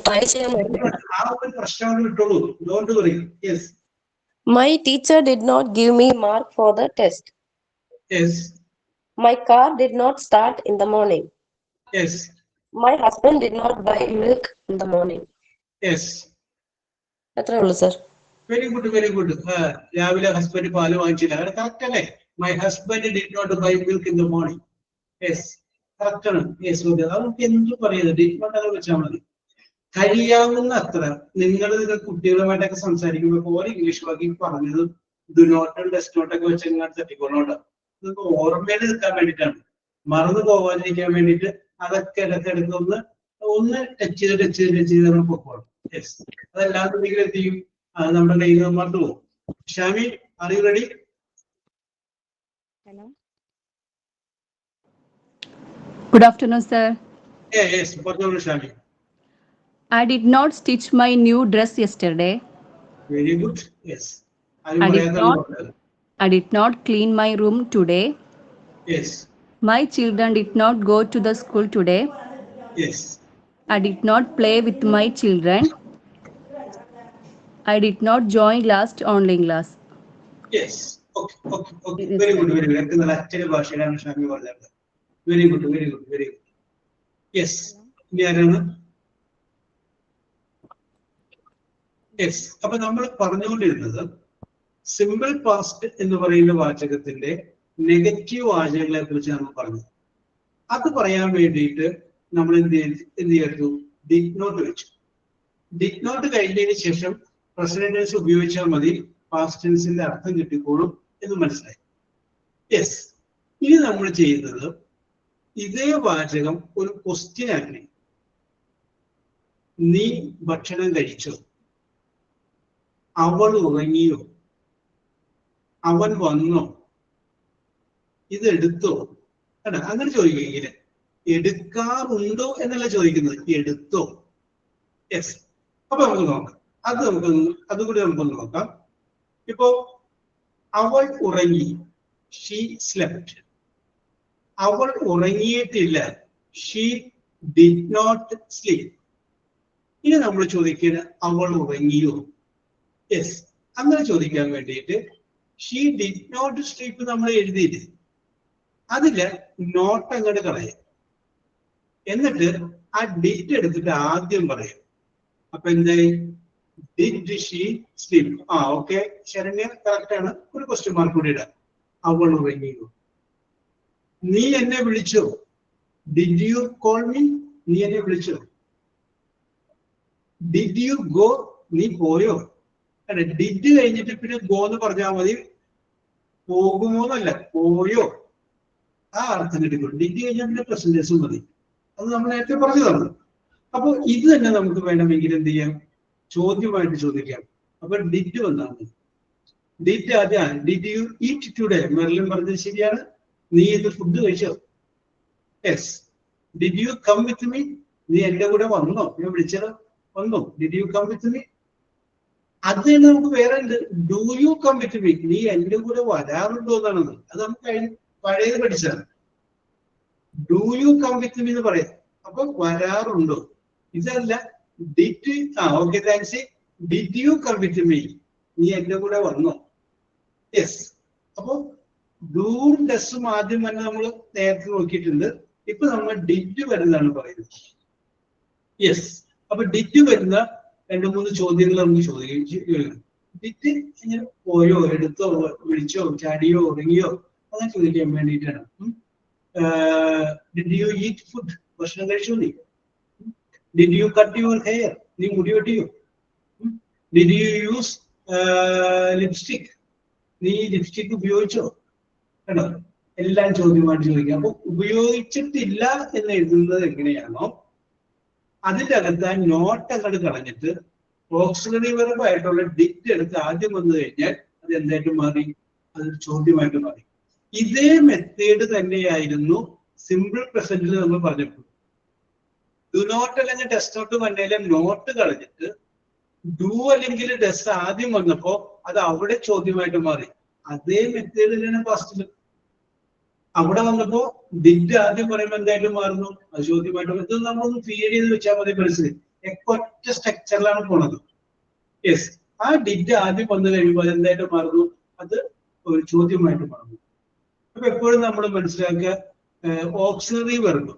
ട്രൈ ചെയ്യാൻ ആ ഒരു പ്രശ്നം വിട്ടോളൂ. Don't worry. Yes. My teacher did not give me mark for the test. Yes. My car did not start in the morning. Yes. My husband did not buy milk in the morning. Yes. എത്രയേ ഉള്ളൂ sir? Very good. രാവിലെ husband പാല് വാങ്ങിച്ചില്ല. അത് correct അല്ലേ? My husband did not buy milk in the morning. Yes. Correct ആണ്. Yes. നമുക്ക് എന്ത് പറയുന്നത്? Did not അത് വെച്ചാൽ മതി. കഴിയാവുന്ന അത്ര നിങ്ങൾ കുട്ടികളുമായിട്ടൊക്കെ സംസാരിക്കുമ്പോൾ പോലെ ഇംഗ്ലീഷ് വാക്കി പറഞ്ഞത് ഡു നോട്ടും ഡസ് നോട്ടൊക്കെ വെച്ച് ഇങ്ങനെ തെറ്റിക്കൊള്ളോട്ടോ. നിങ്ങൾക്ക് ഓർമ്മയിൽ നിൽക്കാൻ വേണ്ടിയിട്ടാണ്, മറന്നു പോകാതിരിക്കാൻ വേണ്ടിയിട്ട് അതൊക്കെ ഇടയ്ക്കിടയ്ക്ക് ഒന്ന് ടച്ച് ചെയ്ത് നമ്മൾ പൊക്കോളും. യെസ്. അതല്ലാന്നുണ്ടെങ്കിൽ എന്ത് ചെയ്യും? അത് നമ്മുടെ കയ്യിൽ നിന്ന് മറന്നു പോകും. Shami, are you ready? Hello. Good afternoon, sir. Yes, പറഞ്ഞോളൂ ഷാമി. I did not stitch my new dress yesterday. Very good. Yes. I did not clean my room today. Yes. My children did not go to the school today. Yes. I did not play with my children. I did not join last online class. Yes. Okay. Very good. എന്നാൽ അച്ഛന്റെ ഭാഷയിലാണ് ഷാമി പറഞ്ഞത്. Very good. Yes. ഇനി ആരാണ്? Yes. അപ്പൊ നമ്മൾ പറഞ്ഞുകൊണ്ടിരുന്നത് simple past എന്ന് പറയുന്ന വാചകത്തിന്റെ നെഗറ്റീവ് വാചകങ്ങളെ കുറിച്ച് നമ്മൾ പറഞ്ഞു. അത് പറയാൻ വേണ്ടിയിട്ട് നമ്മൾ എന്ത് ചെയ്തു? ഡിഡ് നോട്ട് വെച്ചു. ഡിഡ് നോട്ട് കഴിഞ്ഞതിന് ശേഷം പ്രസന്റ് ടെൻസ് ഉപയോഗിച്ചാൽ മതി, പാസ്റ്റ് ടെൻസിന്റെ അർത്ഥം കിട്ടിക്കോളും എന്ന് മനസ്സിലായി. യെസ്. ഇനി നമ്മൾ ചെയ്യുന്നത് ഇതേ വാചകം ഒരു ക്വസ്റ്റ്യൻ ആക്കി. നീ ഭക്ഷണം കഴിച്ചോ? അവൾ ഉറങ്ങിയോ? അവൻ വന്നോ, ഇത് എടുത്തോ, കണ്ടോ? അങ്ങനെ ചോദിക്കുക. എടുക്കാറുണ്ടോ എന്നല്ല ചോദിക്കുന്നത്, എടുത്തോ. യെസ്. അപ്പൊ നമുക്ക് നോക്കാം, അതുകൂടി നമുക്കൊന്ന് നോക്കാം. ഇപ്പോ അവൾ ഉറങ്ങി, ഷീ സ്ലെപ്റ്റ്. അവൾ ഉറങ്ങിയിട്ടില്ല, ഷീ ഡിഡ് നോട്ട് സ്ലീപ്. ഇനി നമ്മൾ ചോദിക്കുന്നത് അവൾ ഉറങ്ങിയോ? യെസ്. അങ്ങനെ ചോദിക്കാൻ വേണ്ടിയിട്ട് ഷീ ഡിഡ് നോട്ട് സ്ലീപ്പ് നമ്മൾ എഴുതിയില്ലേ, അതില് നോട്ട് അങ്ങോട്ട് കളയാം. എന്നിട്ട് ആ ഡിഡ് എടുത്തിട്ട് ആദ്യം പറയാം. അപ്പൊ എന്തായി? Did she sleep. Okay, Saranya correct ആണ്. ഒരു ക്വസ്റ്റ്യൻ മാർക്ക് കൂടി ഇടാം. അവൾ ഉറങ്ങിയോ? നീ എന്നെ വിളിച്ചോ? Did you call me? നീ എന്നെ വിളിച്ചോ? Did you go? നീ പോയോ? അല്ലെ, ഡിഡ് കഴിഞ്ഞിട്ട് പിന്നെ ഗോ എന്ന് പറഞ്ഞാൽ മതി. പോകുമോന്നല്ല, പോയോ, ആ അർത്ഥം കിട്ടിക്കോളും. ഡിഡ് കഴിഞ്ഞാൽ പിന്നെ പ്രസന്റേഷൻ മതി. അത് നമ്മൾ നേരത്തെ പറഞ്ഞു തന്നു. അപ്പൊ ഇത് തന്നെ നമുക്ക് വേണമെങ്കിൽ എന്ത് ചെയ്യാം, ചോദ്യമായിട്ട് ചോദിക്കാം. അപ്പൊ ഡിഡ് വന്നാൽ മതി. ഡിഡ് ആദ്യം, did you eat today? Merlin പറഞ്ഞത് ശരിയാണ്. നീ ഇത് ഫുഡ് കഴിച്ചോ? Yes. Did you come with me? നീ എന്റെ കൂടെ വന്നോ? ഞാൻ വിളിച്ചത് വന്നോ? Did you come with me? അത് തന്നെ നമുക്ക് വേറെ ഉണ്ട്, do you come with me? നീ എന്റെ കൂടെ വരാറുണ്ടോ എന്നാണെന്ന്. അത് നമുക്ക് പഴയത് പഠിച്ചതാണ്. Do you come with me എന്ന് പറയാം. അപ്പൊ വരാറുണ്ടോ? ഇതല്ല did. Okay, thanks. Did you come with me? നീ എന്റെ കൂടെ വന്നോ? യെസ്. അപ്പൊ ഡൂം ഡസും ആദ്യം തന്നെ നമ്മൾ നേരത്തെ നോക്കിയിട്ടുണ്ട്. ഇപ്പൊ നമ്മൾ ഡിഡ് വരുന്നതാണ് പറയുന്നത്. യെസ്. അപ്പൊ ഡിഡ് വരുന്ന 2-3 ചോദ്യങ്ങൾ നമുക്ക് ചോദിക്കും. ഡിഡ് ഇങ്ങനെ പോയോ, എടുത്തോ, വിളിച്ചോ, ചാടിയോ, ഉറങ്ങിയോ, അങ്ങനെ ചോദിക്കാൻ വേണ്ടിയിട്ടാണ്. Did you eat food? ഭക്ഷണം കഴിച്ചോ നീ? Did you cut your hair? നീ മുടി വെട്ടിയോ? Did you use lipstick? നീ ലിപ്സ്റ്റിക് ഉപയോഗിച്ചോ? കേട്ടോ, എല്ലാം ചോദ്യമായിട്ട് ചോദിക്കാം. അപ്പൊ ഉപയോഗിച്ചിട്ടില്ല എന്ന് എഴുതുന്നത് എങ്ങനെയാണോ അതിന്റെ അകത്ത് നോട്ട് അങ്ങോട്ട് കളഞ്ഞിട്ട് ഓക്സിലറി വെർബ് ആയിട്ടുള്ള ഡിഡ് എടുത്ത് ആദ്യം വന്നു കഴിഞ്ഞാൽ അത് എന്തായിട്ട് മാറി? അതൊരു ചോദ്യമായിട്ട് മാറി. ഇതേ മെത്തേഡ് തന്നെയായിരുന്നു സിമ്പിൾ പ്രസന്റിൽ നമ്മൾ പറഞ്ഞപ്പോൾ. ഡു നോട്ട് അല്ലെങ്കിൽ ഡസ് നോട്ട് വന്നതിലെ നോട്ട് കളഞ്ഞിട്ട് ഡു അല്ലെങ്കിൽ ഡസ് ആദ്യം വന്നപ്പോ അത് അവിടെ ചോദ്യമായിട്ട് മാറി. അതേ മെത്തേഡ് തന്നെയാണ് ഫസ്റ്റില്. അവിടെ വന്നപ്പോ ഡിഡ് ആദ്യം പറയുമ്പോൾ എന്തായിട്ട് മാറുന്നു? അത് ചോദ്യമായിട്ട്. ഇത് നമ്മളൊന്ന് ഫീഡ് ചെയ്ത് വെച്ചാൽ മതി മനസ്സിൽ. ഒറ്റ സ്ട്രക്ചറിലാണ് പോണത്. യെസ്. ആ ഡിഡ് ആദ്യം വന്നു കഴിയുമ്പോൾ അത് എന്തായിട്ട് മാറുന്നു? അത് ഒരു ചോദ്യമായിട്ട് മാറുന്നു. അപ്പൊ എപ്പോഴും നമ്മൾ മനസ്സിലാക്കുക, ഓക്സിലറി വെർബ്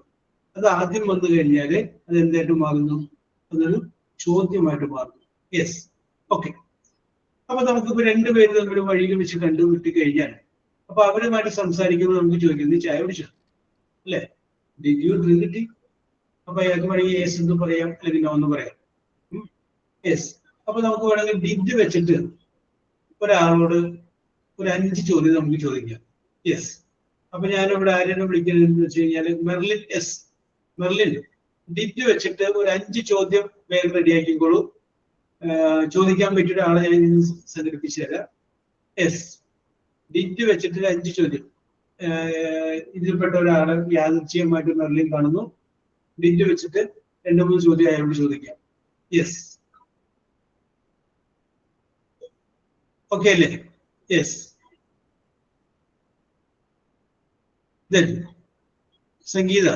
അത് ആദ്യം വന്നു കഴിഞ്ഞാല് അത് എന്തായിട്ട് മാറുന്നു? അതൊരു ചോദ്യമായിട്ട് മാറുന്നു. യെസ്. ഓക്കെ. അപ്പൊ നമുക്കിപ്പോ രണ്ടുപേര് തമ്മിൽ വഴിയിൽ വെച്ച് കണ്ടുപിട്ടി കഴിഞ്ഞാൽ അപ്പൊ അവരുമായിട്ട് സംസാരിക്കുമ്പോൾ നമുക്ക് ചോദിക്കും, നീ ചായ കുടിച്ചോ? അല്ലെ? Did you drink tea? അപ്പൊ അയാൾക്ക് വേണമെങ്കിൽ യെസ് എന്ന് പറയാം, അല്ലെങ്കിൽ നോ എന്ന് പറയാം. യെസ്. അപ്പൊ നമുക്ക് വേണമെങ്കിൽ ഡിഡ് വെച്ചിട്ട് ഒരാളോട് ഒരു 5 ചോദ്യം നമുക്ക് ചോദിക്കാം. യെസ്. അപ്പൊ ഞാനിവിടെ ആരെയാണ് വിളിക്കുന്നതെന്ന് വെച്ച് കഴിഞ്ഞാല് മെർലിൻ. യെസ്. മെർലിൻ, ഡിഡ് വെച്ചിട്ട് ഒരു 5 ചോദ്യം വേഗം റെഡിയാക്കിക്കോളൂ. ചോദിക്കാൻ പറ്റിയ ഒരാളെ ഞാൻ സംഘടിപ്പിച്ചു തരാം. യെസ്. ഡിഡ് വെച്ചിട്ട് 5 ചോദ്യം. ഇതിൽപ്പെട്ട ഒരാളെ യാദൃച്ഛികമായിട്ട് മെർലിൻ കാണുന്നു. ഡിഡ് വെച്ചിട്ട് 2-3 ചോദ്യം അയാളോട് ചോദിക്കാം. യെസ്. ഓക്കെ അല്ലേ? Yes. Sangeetha,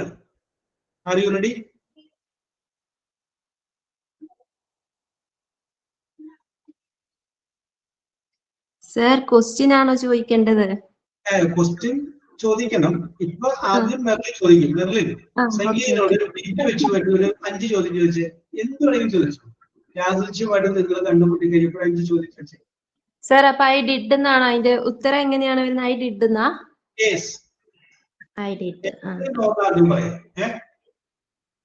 R you ready? Sir, question ആണോ ചോദിക്കേണ്ടത്? ക്വസ്റ്റ്യൻ ചോദിക്കണം. ഇപ്പൊ ആദ്യം മെർലിൻ ചോദിക്കും. മെർലിൻ, സംഗീതനോട് ഡിഡ് വെച്ച് ഒരു 5 ചോദ്യം ചോദിച്ച് എന്ത് വേണമെങ്കിലും ചോദിച്ചു. യാദൃച്ഛ്യമായിട്ട് നിങ്ങൾ കണ്ടുമുട്ടി കഴിയുമ്പോൾ 5 ചോദ്യം ചോദിച്ചു. സർ, അപ്പൊ ഐ ഡിഡ് എന്നാണ് അതിന്റെ ഉത്തരം എങ്ങനെയാണ് വരുന്നത്? ഐ ഡിഡ് എന്നാ? യെസ്. I did. ആദ്യം പറയാം.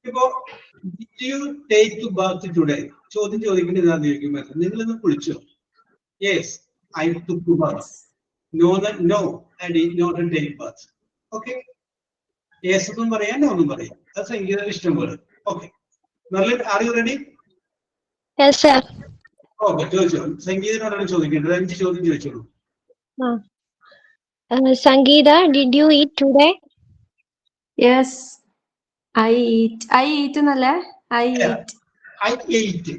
ഇപ്പൊ did you take bath today? ചോദ്യം ചോദിക്കേണ്ടത് ഇതാന്ന് ചോദിക്കുമ്പോൾ നിങ്ങളിന്ന് കുളിച്ചോ? Yes, I took bath. No, I did not take bath. Okay. Yes എന്നും പറയാം, no എന്നും പറയാം. അത് സംഗീത ഇഷ്ടം പോലെ. Okay. Merlin, R you ready? Yes, sir. Okay, ചോദിച്ചോ. സംഗീതനോടാണ് ചോദിക്കേണ്ടത്. 5 ചോദ്യം ചോദിച്ചോളൂ. Sangeeta, did you eat today? Yes, I eat. I eat എന്നല്ലേ? I Yeah. eat. I ate.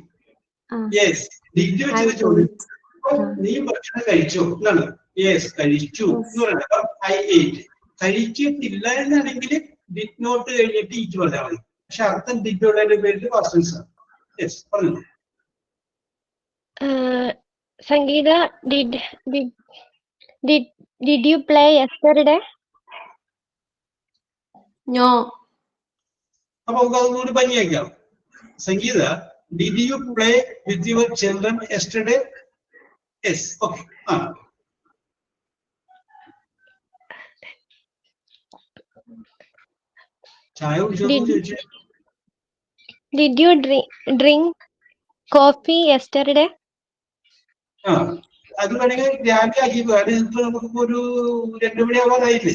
Ah, Yes. Did you I വെച്ചത് ചോദ്യം? ate. അപ്പൊ നീ ഭക്ഷണം കഴിച്ചോ എന്നാണ്. യെസ് കഴിച്ചു Yes. എന്ന് പറയുന്നത്. അപ്പം ഐ എയ്റ്റ്. കഴിച്ചിട്ടില്ല എന്നാണെങ്കിൽ ഡിഡ് നോട്ട് കഴിഞ്ഞിട്ട് ഈറ്റ് പറഞ്ഞാൽ മതി. പക്ഷെ അർത്ഥം ഡിഡ് ഉള്ളതിന്റെ പേരിൽ പാസ്റ്റൻസ് ആണ്. യെസ് പറഞ്ഞു. Sangeeta, did you play yesterday? No. അപ്പൊ നമുക്ക് അതൊന്നുകൂടി ഭംഗിയാക്കാം. Sangeetha, did you play with your children yesterday? Yes. Okay. ആ ചായ കുടിച്ചോ ചോദിച്ചു. Did you drink coffee yesterday? ആ അത് വേണമെങ്കിൽ രാവിലെ ആക്കിക്കോ. അത് ഇപ്പൊ നമുക്കിപ്പോ ഒരു 2 മണിയാവാറായില്ലേ?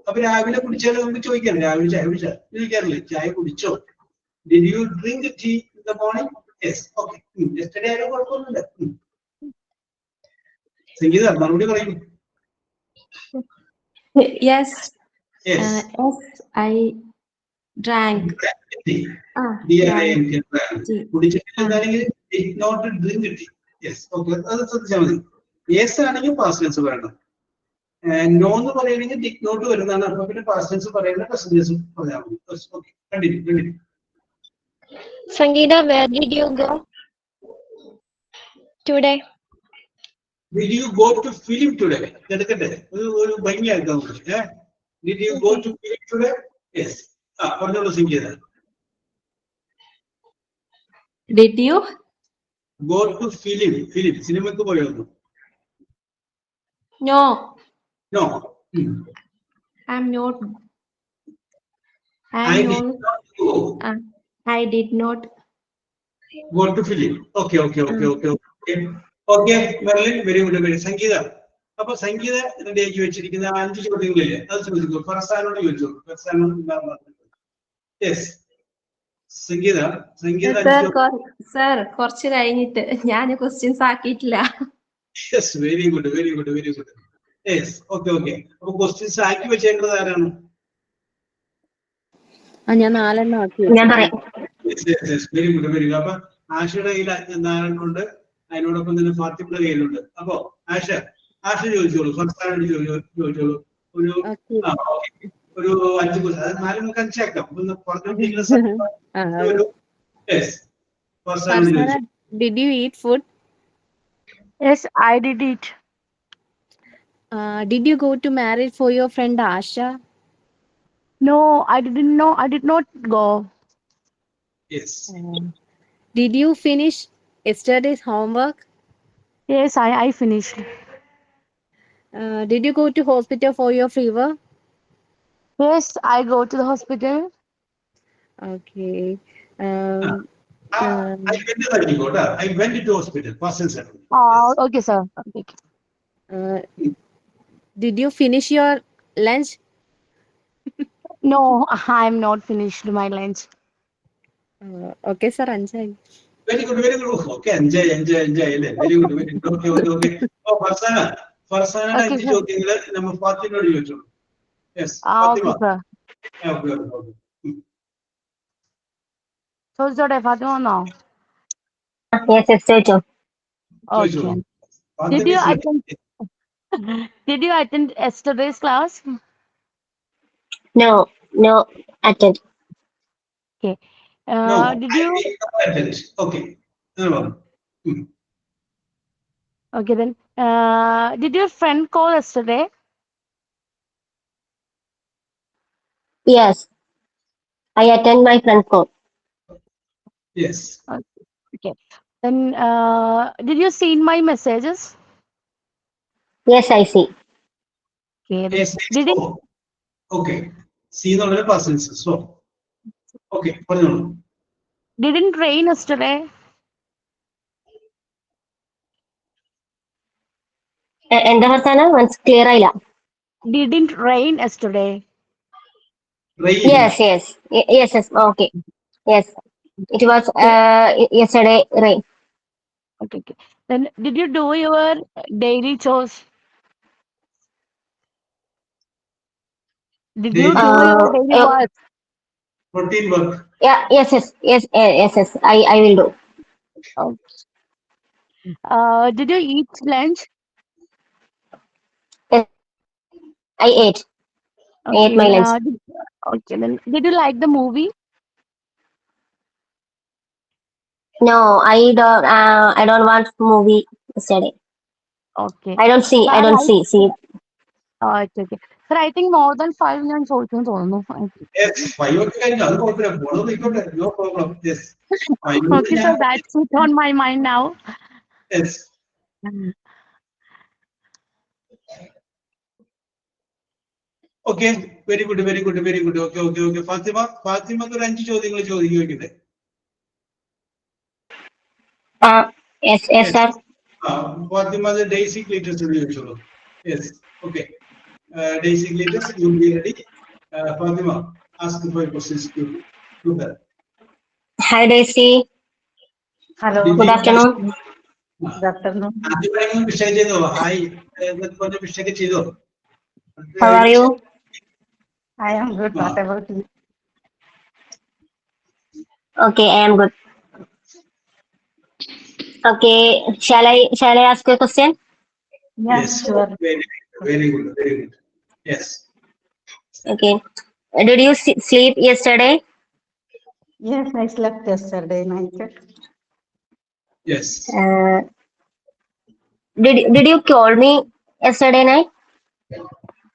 അപ്പൊ രാവിലെ കുടിച്ചാൽ നമുക്ക് ചോദിക്കാം, രാവിലെ ചായ കുടിച്ചാ ചോദിക്കാറില്ലേ ചായ കുടിച്ചോ? Did you drink tea in the morning? Yes. Okay. Yesterday ആയാലും കുഴപ്പമൊന്നുമില്ല. സംഗീത മറുപടി പറയും. Yes. Yes. Yes, I drank. കുടിച്ചിട്ടില്ലെങ്കിൽ did not drink tea. Yes. Okay. അത് ശ്രദ്ധിച്ചാൽ മതി. യെസ് ആണെങ്കിൽ പാസ്റ്റ് ടെൻസ് പറയണം. നോ എന്ന് പറയുകയാണെങ്കിൽ ഡിഡ് നോട്ട് വരുന്നതാണ്. അപ്പൊ പിന്നെ പാസ്റ്റ് ടെൻസ് പറയുന്ന പ്രസന്റ് ടെൻസ് പറഞ്ഞാൽ മതി. Okay. Continue. Sangeeta, where did you go today? Did you go to film today? എടുക്കട്ടെ, ഒരു ഭംഗിയാക്കാം. Did you go to film today? Yes. പറഞ്ഞോളൂ സംഗീത. Did you Go to film. സിനിമക്ക് പോയോ? No. No. I'm not. I did not go. I did not. Go to film. Okay. Merlin, very good. Sangeetha, അപ്പൊ സംഗീത റെഡിയാക്കി വെച്ചിരിക്കുന്ന 5 ചോദ്യങ്ങളില്ലേ, അത് ചോദിക്കൂ. ഫർസാനോട് ചോദിച്ചു. യെസ്. സംഗീത sir കുറച്ച് കഴിഞ്ഞിട്ട് ഞാൻ ക്വസ്റ്റ്യൻസ് ആക്കിയിട്ടില്ല. Yes. Very good. Yes. Okay. അപ്പൊ ക്വസ്റ്റ്യൻസ് ആക്കി വെച്ചേണ്ടത് ആരാണ്? ഞാൻ 4 ആക്കി. ഞാൻ പറയാം. Very good. അപ്പൊ ആഷയുടെ കയ്യിൽ 4 ഉണ്ട്, അതിനോടൊപ്പം തന്നെ ഫാത്തിമയുടെ കയ്യിലുണ്ട്. അപ്പൊ ആഷ ചോദിച്ചോളൂ. ഫർസാനോട് ചോദിച്ചോളൂ. ഒരു 5 ക്വസ്റ്റ്യൻ. അത് 4 നമുക്ക് 5 ആക്കാം. പറഞ്ഞോണ്ടിരിക്കുന്ന Did you eat food? Yes, I did it. Did you go to marriage for your friend Asha? No, I didn't know. I did not go. Yes. Did you finish yesterday's homework? Yes, I finished. Did you go to hospital for your fever? Yes, I go to the hospital. Okay. I went to hospital. Okay, sir. Okay. Did you finish your lunch? No, I'm not finished my lunch. Okay, sir. Anjay. Very good. Okay, enjoy. Very good. Okay. Oh, Farsana, 5 ചോദ്യങ്ങള് നമ്മൾ ഫാത്തിമയോട് ചോദിച്ചു. Yes. Okay, sir. Okay. ചോദിച്ചോട്ടെ ഫാത്തിമ വന്നോ? Yes, ചോദിച്ചോ. Okay. Did you attend yesterday's class? No, attend. Okay. No, did you? Attend. Okay. Okay then. Did your friend call yesterday? Yes, I attend my friend's call. Yes. Okay. Then did you see my messages? Yes, I see. Okay. Yes. Okay. See the persons. So. Okay. Didn't rain yesterday? എന്താ Farsana? Clear ആയില്ല. Didn't rain yesterday? Rain. Yes. Okay. Yes, it was yesterday rain. Okay. Then did you do your daily chores? Did you Daily do your daily Uh, work? routine work. yeah, yes. I will do. Oh. Did you eat lunch? Yes, I ate. I ate my Okay. lunch. Okay. Then, did you like the movie? No, I don't watch movie yesterday. Okay. I don't see. Sir, I don't see. See. it's okay. Sir, I think more than 5 minutes also തോന്നുന്നു. Yes, 5 ഒക്കെ കഴിഞ്ഞു അത് കുഴപ്പമില്ല പോണത് നിൽക്കട്ടെ no problem yes 5 Okay, ഞാൻ sir, that's it on my mind now. Yes okay very good okay ഫാത്തിമക്ക് ഒരു 5 ചോദ്യങ്ങൾ ചോദിക്കുന്നുണ്ട് Yes, sir. Fathima basic literature ചോദിച്ചോളൂ yes okay basic literature you be ready Fathima ask for questions to her Hi, Daisy. Hello. Good afternoon. Good afternoon. ആദ്യം വിഷയം ചെയ്തോ hi എന്നൊക്കെ വിഷയൊക്കെ ചെയ്തോ How are you? I am good. What about you? Okay, I am good. Okay, shall I ask you a question? Yes, sure. Very good. Yes. Okay. Did you sleep yesterday? Yes, I slept yesterday night. Yes. Did you call me yesterday night?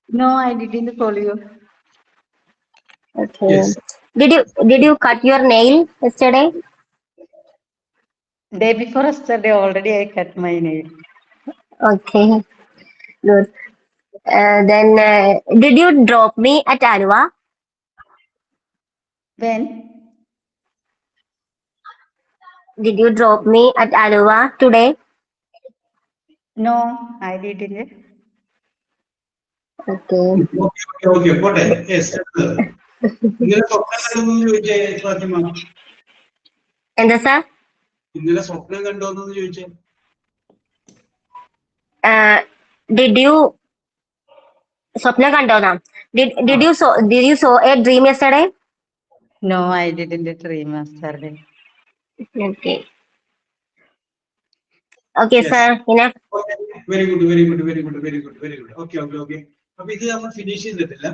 No, I didn't call you. Okay. Yes. Did you cut your nail yesterday? Day before yesterday, already I cut my nail. Okay. Good. Then did you drop me at Alua? When? Did you drop me at Alua today? No, I didn't. Okay. Okay. പോട്ടെ yes ഇന്നലെ സ്വപ്നം കണ്ടോന്ന് ചോദിച്ചേ ഫാത്തിമ എന്താ sir ഇന്നലെ സ്വപ്നം കണ്ടോന്ന് ചോദിച്ചേ did you സ്വപ്നം കണ്ടോന്നാ did you saw a dream yesterday? No, I didn't dream yesterday. Okay. Okay, Yes. sir. Enough. Very good okay അപ്പൊ ഇത് നമ്മൾ ഫിനിഷ് ചെയ്തിട്ടില്ല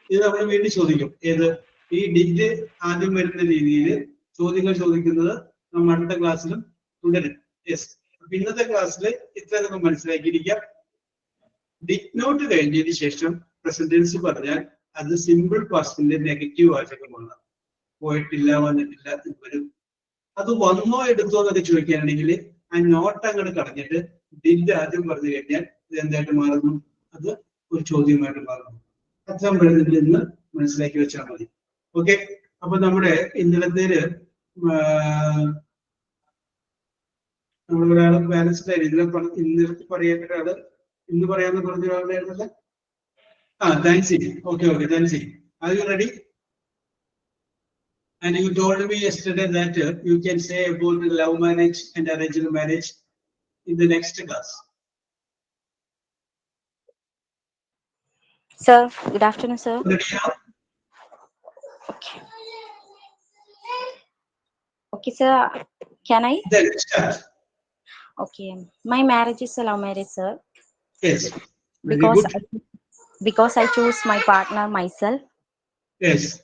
ഇത് നമ്മൾ വീണ്ടും ചോദിക്കും ഏത് ഈ ഡിഡ് ആദ്യം വരുന്ന രീതിയിൽ ചോദ്യങ്ങൾ ചോദിക്കുന്നത് നമ്മൾ അടുത്ത ക്ലാസ്സിലും തുടരും യെസ് അപ്പൊ ഇന്നത്തെ ക്ലാസ്സിൽ ഇത്ര നമുക്ക് മനസ്സിലാക്കിയിരിക്കാം ഡിഡ് നോട്ട് കഴിഞ്ഞതിന് ശേഷം പ്രസന്റൻസ് പറഞ്ഞാൽ അത് സിമ്പിൾ പാസ്റ്റിന്റെ നെഗറ്റീവ് വാചകമാണ് പോയിട്ടില്ല വന്നിട്ടില്ല വരും അത് വന്നോ എടുത്തോ എന്നൊക്കെ ചോദിക്കുകയാണെങ്കിൽ ആ നോട്ട് അങ്ങോട്ട് കളഞ്ഞിട്ട് ഡിഡ് ആദ്യം പറഞ്ഞു കഴിഞ്ഞാൽ ഇത് എന്തായിട്ട് മാറുന്നു അത് ഒരു ചോദ്യമായിട്ട് മാറുന്നു അച്ഛൻ വരുന്നതിൽ നിന്ന് മനസ്സിലാക്കി വെച്ചാൽ മതി ഓക്കെ അപ്പൊ നമ്മുടെ ഇന്നലത്തേല് നമ്മളൊരാള് ബാലൻസ്ഡ് ആയി ഇന്നലത്തെ പറയേണ്ട ഒരാള് ഇന്ന് പറയാന്ന് പറഞ്ഞ ഒരാളുണ്ടായിരുന്നല്ല താങ്ക്സി ഓക്കെ താങ്ക്സി are you ready And you told me yesterday that you can say about the love marriage and arranged marriage in the next class. Sir, good afternoon, sir. Ready now? Okay, sir. Can I? Then start. Okay. My marriage is a love marriage, sir. Yes. Very Because good. because I choose my partner myself. Yes.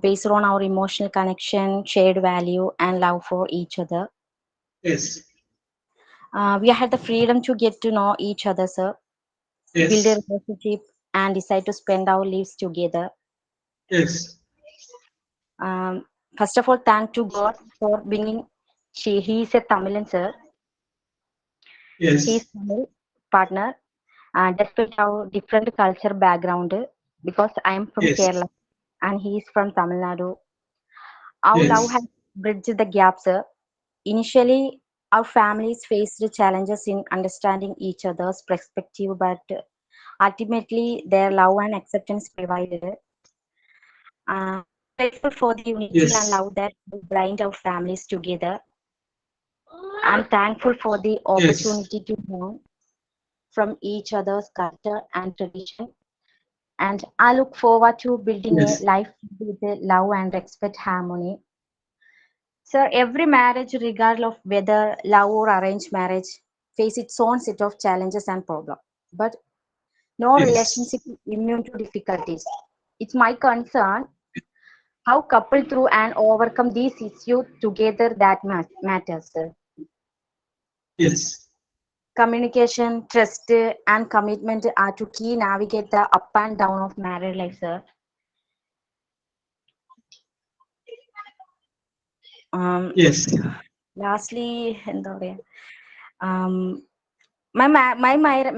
Based on our emotional connection, shared value, and love for each other. Yes. We had the freedom to get to know each other, sir. Yes. Build a relationship and decide to spend our lives together. Yes. First of all, thank to God for bringing. He is a Tamilan, sir. Yes. He is Tamil partner. Despite our different culture background, because I am from Yes. Kerala and he is from Tamil Nadu. Our Yes. love has bridged the gap, sir. Initially, our families faced challenges in understanding each other's perspective, but ultimately, their love and acceptance provided. Grateful for the unity Yes. and love that bind our families together. I'm thankful for the opportunity to learn from each other's culture and tradition. and I look forward to building Yes. a life with love and respect, harmony. Sir, every marriage, regardless of whether love or arranged marriage, face its own set of challenges and problems. But no Yes. relationship is immune to difficulties. It's my concern how couple through and overcome these issues together that matters, sir. Yes. Communication, trust, and commitment are to key navigate the up and down of married life, sir. Yes. Lastly, എന്താ പറയാ,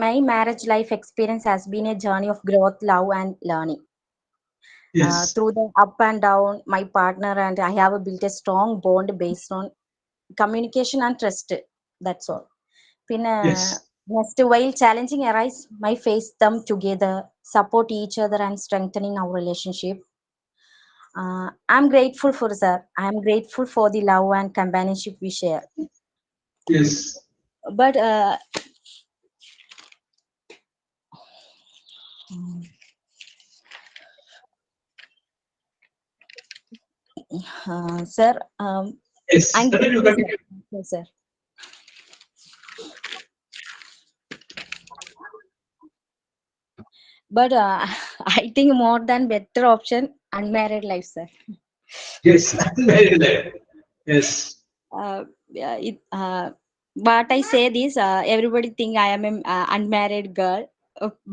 my marriage life experience has been a journey of growth, love, and learning. Yes. Through the up and down, my partner and I have built a strong bond based on communication and trust. That's all. Yes. Next, while challenging arise, my face them together, support each other, and strengthening our relationship. I'm grateful for sir. I'm grateful for the love and companionship we share. Yes. But sir, Yes. I'm Continue, grateful, continue. sir. But I think more than better option, unmarried life, sir. Yes. Very good. Yes. But I say this, everybody think I am an unmarried girl,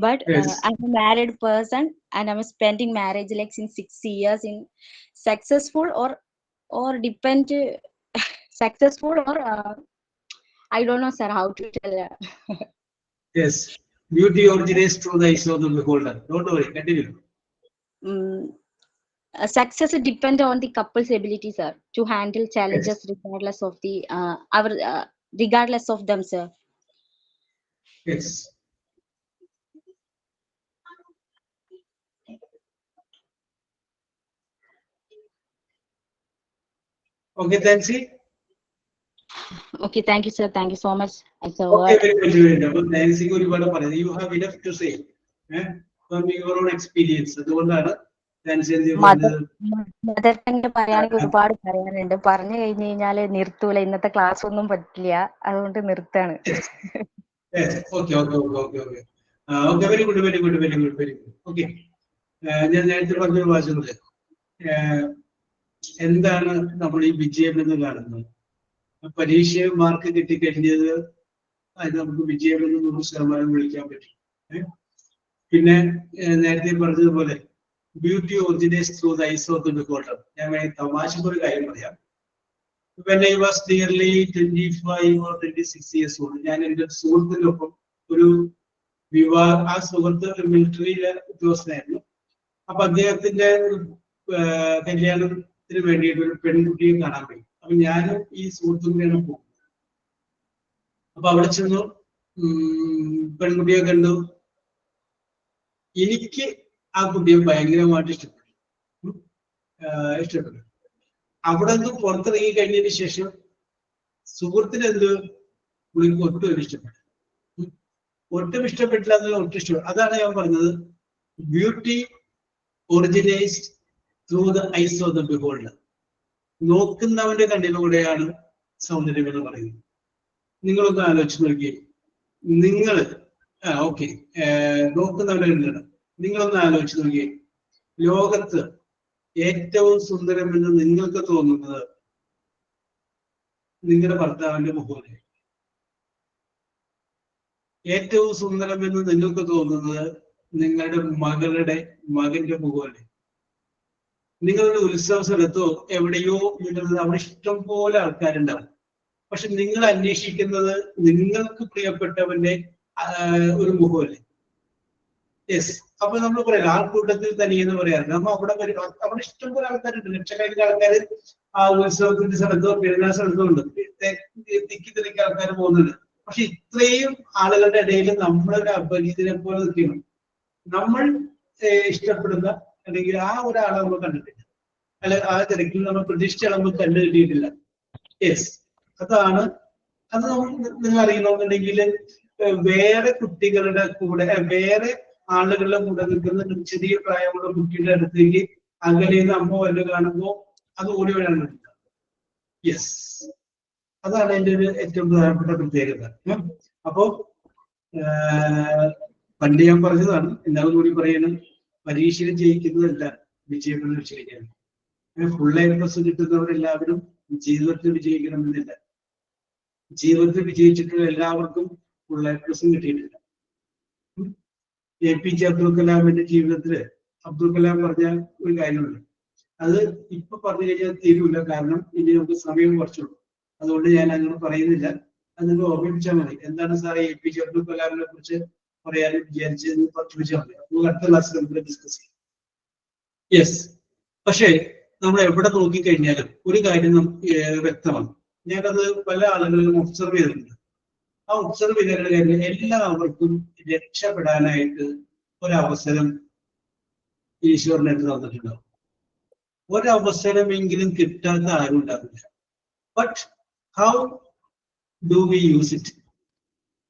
but Yes. I'm a married person and I'm spending marriage like since 6 years in successful or depend successful or I don't know, sir, how to tell. Yes. Beauty originates through the eyes of the beholder. Don't worry. Continue. Success depend on the couple's ability, sir, to handle challenges regardless of the regardless of them, sir. Yes. Okay, Nancy. Okay, thank you, sir. Thank you so much. It's a Okay, word. very much. Very much. Nancy, you have enough to say. From your own experience. അതുകൊണ്ടാണ് Nancy mother tongue പറയുകയാണെങ്കിൽ ഒരുപാട് പറയാനുണ്ട്. പറഞ്ഞു കഴിഞ്ഞു കഴിഞ്ഞാല് നിർത്തൂല. ഇന്നത്തെ class ഒന്നും പറ്റില്ല. അതുകൊണ്ട് നിർത്താണ്. Okay. Okay, very good. Okay. ഞാൻ നേരത്തെ പറഞ്ഞൊരു വാചകമുണ്ട്. എന്താണ് നമ്മൾ ഈ വിജയം എന്ന് കാണുന്നത്? പരീക്ഷ മാർക്ക് കിട്ടിക്കഴിഞ്ഞത് അത് നമുക്ക് വിജയം എന്ന് 100% വിളിക്കാൻ പറ്റും. പിന്നെ നേരത്തെ പറഞ്ഞതുപോലെ beauty originates through the eyes of the beholder. ഞാൻ തമാശക്ക് ഒരു കാര്യം പറയാം. When I was nearly 25 or 26 years old, ഞാൻ എൻ്റെ സുഹൃത്തിനൊപ്പം ഒരു ആ സുഹൃത്ത് മിലിറ്ററിയിലെ ഉദ്യോഗസ്ഥനായിരുന്നു. അപ്പൊ അദ്ദേഹത്തിന്റെ കല്യാണത്തിന് വേണ്ടിയിട്ട് ഒരു പെൺകുട്ടിയെ കാണാൻ പോയി. അപ്പൊ ഞാനും ഈ സുഹൃത്തും കൂടെയാണ് പോകും. അപ്പൊ അവിടെ ചെന്നു, പെൺകുട്ടിയെ കണ്ടു. എനിക്ക് ആ കുട്ടിയെ ഭയങ്കരമായിട്ട് ഇഷ്ടപ്പെട്ടു. അവിടെ നിന്ന് പുറത്തിറങ്ങി കഴിഞ്ഞതിന് ശേഷം സുഹൃത്തിന് പുള്ളിക്ക് ഒട്ടും ഇഷ്ടപ്പെട്ടു. ഒട്ടും ഇഷ്ടപ്പെട്ടില്ല എന്നുള്ള ഒട്ടും ഇഷ്ടപ്പെട്ടു. അതാണ് ഞാൻ പറഞ്ഞത്, beauty originates through the eyes of the beholder. നോക്കുന്നവന്റെ കണ്ണിലൂടെയാണ് സൗന്ദര്യം എന്ന് പറയുന്നത്. നിങ്ങളൊന്ന് ആലോചിച്ച് നോക്കിയേ. നിങ്ങൾ ഓക്കെ, നോക്കുന്നവന്റെ കണ്ണിലാണ്. നിങ്ങളൊന്ന് ആലോചിച്ച് നോക്കിയേ, ലോകത്ത് ഏറ്റവും സുന്ദരമെന്ന് നിങ്ങൾക്ക് തോന്നുന്നത് നിങ്ങളുടെ ഭർത്താവിന്റെ മുഖമല്ലേ? ഏറ്റവും സുന്ദരമെന്ന് നിങ്ങൾക്ക് തോന്നുന്നത് നിങ്ങളുടെ മകന്റെ മുഖമല്ലേ? നിങ്ങളുടെ ഉത്സവ സ്ഥലത്തോ എവിടെയോ അവിടെ ഇഷ്ടം പോലെ ആൾക്കാരുണ്ടാവും. പക്ഷെ നിങ്ങൾ അന്വേഷിക്കുന്നത് നിങ്ങൾക്ക് പ്രിയപ്പെട്ടവന്റെ ഒരു മുഖമല്ലേ? യെസ്. അപ്പൊ നമ്മൾ പറയാം ആൾക്കൂട്ടത്തിൽ തനിയെന്ന് പറയാറ്. നമ്മ അവിടെ ഇഷ്ടംപോലെ ആൾക്കാരുണ്ട്, ലക്ഷക്കണക്കിന് ആൾക്കാർ ആ ഉത്സവത്തിന്റെ സ്ഥലത്തോ പെരുന്നാൾ സ്ഥലത്തോ ഉണ്ട്. തിക്കി തിരക്കി ആൾക്കാർ പോകുന്നുണ്ട്. പക്ഷെ ഇത്രയും ആളുകളുടെ ഇടയിൽ നമ്മളൊരു അപരിചിതനെ പോലെ നിൽക്കണം. നമ്മൾ ഇഷ്ടപ്പെടുന്ന അല്ലെങ്കിൽ ആ ഒരാളെ നമ്മൾ കണ്ടിട്ടില്ല, അല്ലെ ആ തിരക്കിൽ നമ്മൾ പ്രതീക്ഷിച്ച നമ്മൾ കണ്ടു കിട്ടിയിട്ടില്ല. യെസ്, അത് നിങ്ങൾ അറിയണമെന്നുണ്ടെങ്കിൽ വേറെ കുട്ടികളുടെ കൂടെ വേറെ ആളുകളുടെ കൂടെ നിൽക്കുന്ന ചെറിയ പ്രായമുള്ള കുട്ടിയുടെ അടുത്തേക്ക് അകലെ നിന്ന് അമ്മ വല്ല കാണുമ്പോൾ അത് ഓടി വരാൻ യെസ്, അതാണ് എൻ്റെ ഒരു ഏറ്റവും പ്രധാനപ്പെട്ട പ്രത്യേകത. അപ്പോ പണ്ട് ഞാൻ പറഞ്ഞതാണ്, എല്ലാവരും കൂടി പറയുന്നത്, പരീക്ഷയിൽ ജയിക്കുന്നതല്ല വിജയമെന്ന് വെച്ച് കഴിഞ്ഞാൽ ഫുൾ A+ കിട്ടുന്നവരെല്ലാവരും ജീവിതത്തിൽ വിജയിക്കണമെന്നില്ല. ജീവിതത്തിൽ വിജയിച്ചിട്ടുള്ള എല്ലാവർക്കും ഫുൾ A+ കിട്ടിയിട്ടില്ല. APJ അബ്ദുൽ കലാമിന്റെ ജീവിതത്തില് അബ്ദുൽ കലാം പറഞ്ഞ ഒരു കാര്യമുണ്ട്, അത് ഇപ്പൊ പറഞ്ഞു കഴിഞ്ഞാൽ തീരൂല, കാരണം ഇനി നമുക്ക് സമയം കുറച്ചുള്ളൂ. അതുകൊണ്ട് ഞാൻ അങ്ങനെ പറയുന്നില്ല, അത് നിങ്ങൾ ഓർമ്മിപ്പിച്ചാൽ മതി. എന്താണ് സാറേ APJ അബ്ദുൽ കലാമിനെ കുറിച്ച് പറയാനും വിചാരിച്ചതെന്ന് ചോദിച്ചാൽ മതി. നമുക്ക് അടുത്ത ക്ലാസ്സിൽ നമുക്ക് ഡിസ്കസ് ചെയ്യാം. യെസ്, പക്ഷേ നമ്മൾ എവിടെ നോക്കിക്കഴിഞ്ഞാലും ഒരു കാര്യം നമുക്ക് വ്യക്തമാണ്. ഞാനത് പല ആളുകളിലും ഒബ്സർവ് ചെയ്തിട്ടുണ്ട്. ആ ഒബ്സർവ് ചെയ്ത കാര്യം, എല്ലാവർക്കും രക്ഷപ്പെടാനായിട്ട് ഒരവസരം ഈശ്വരനായിട്ട് തന്നിട്ടുണ്ടാവും. ഒരവസരമെങ്കിലും കിട്ടാത്ത ആരും ഉണ്ടാവില്ല. But how do we use it?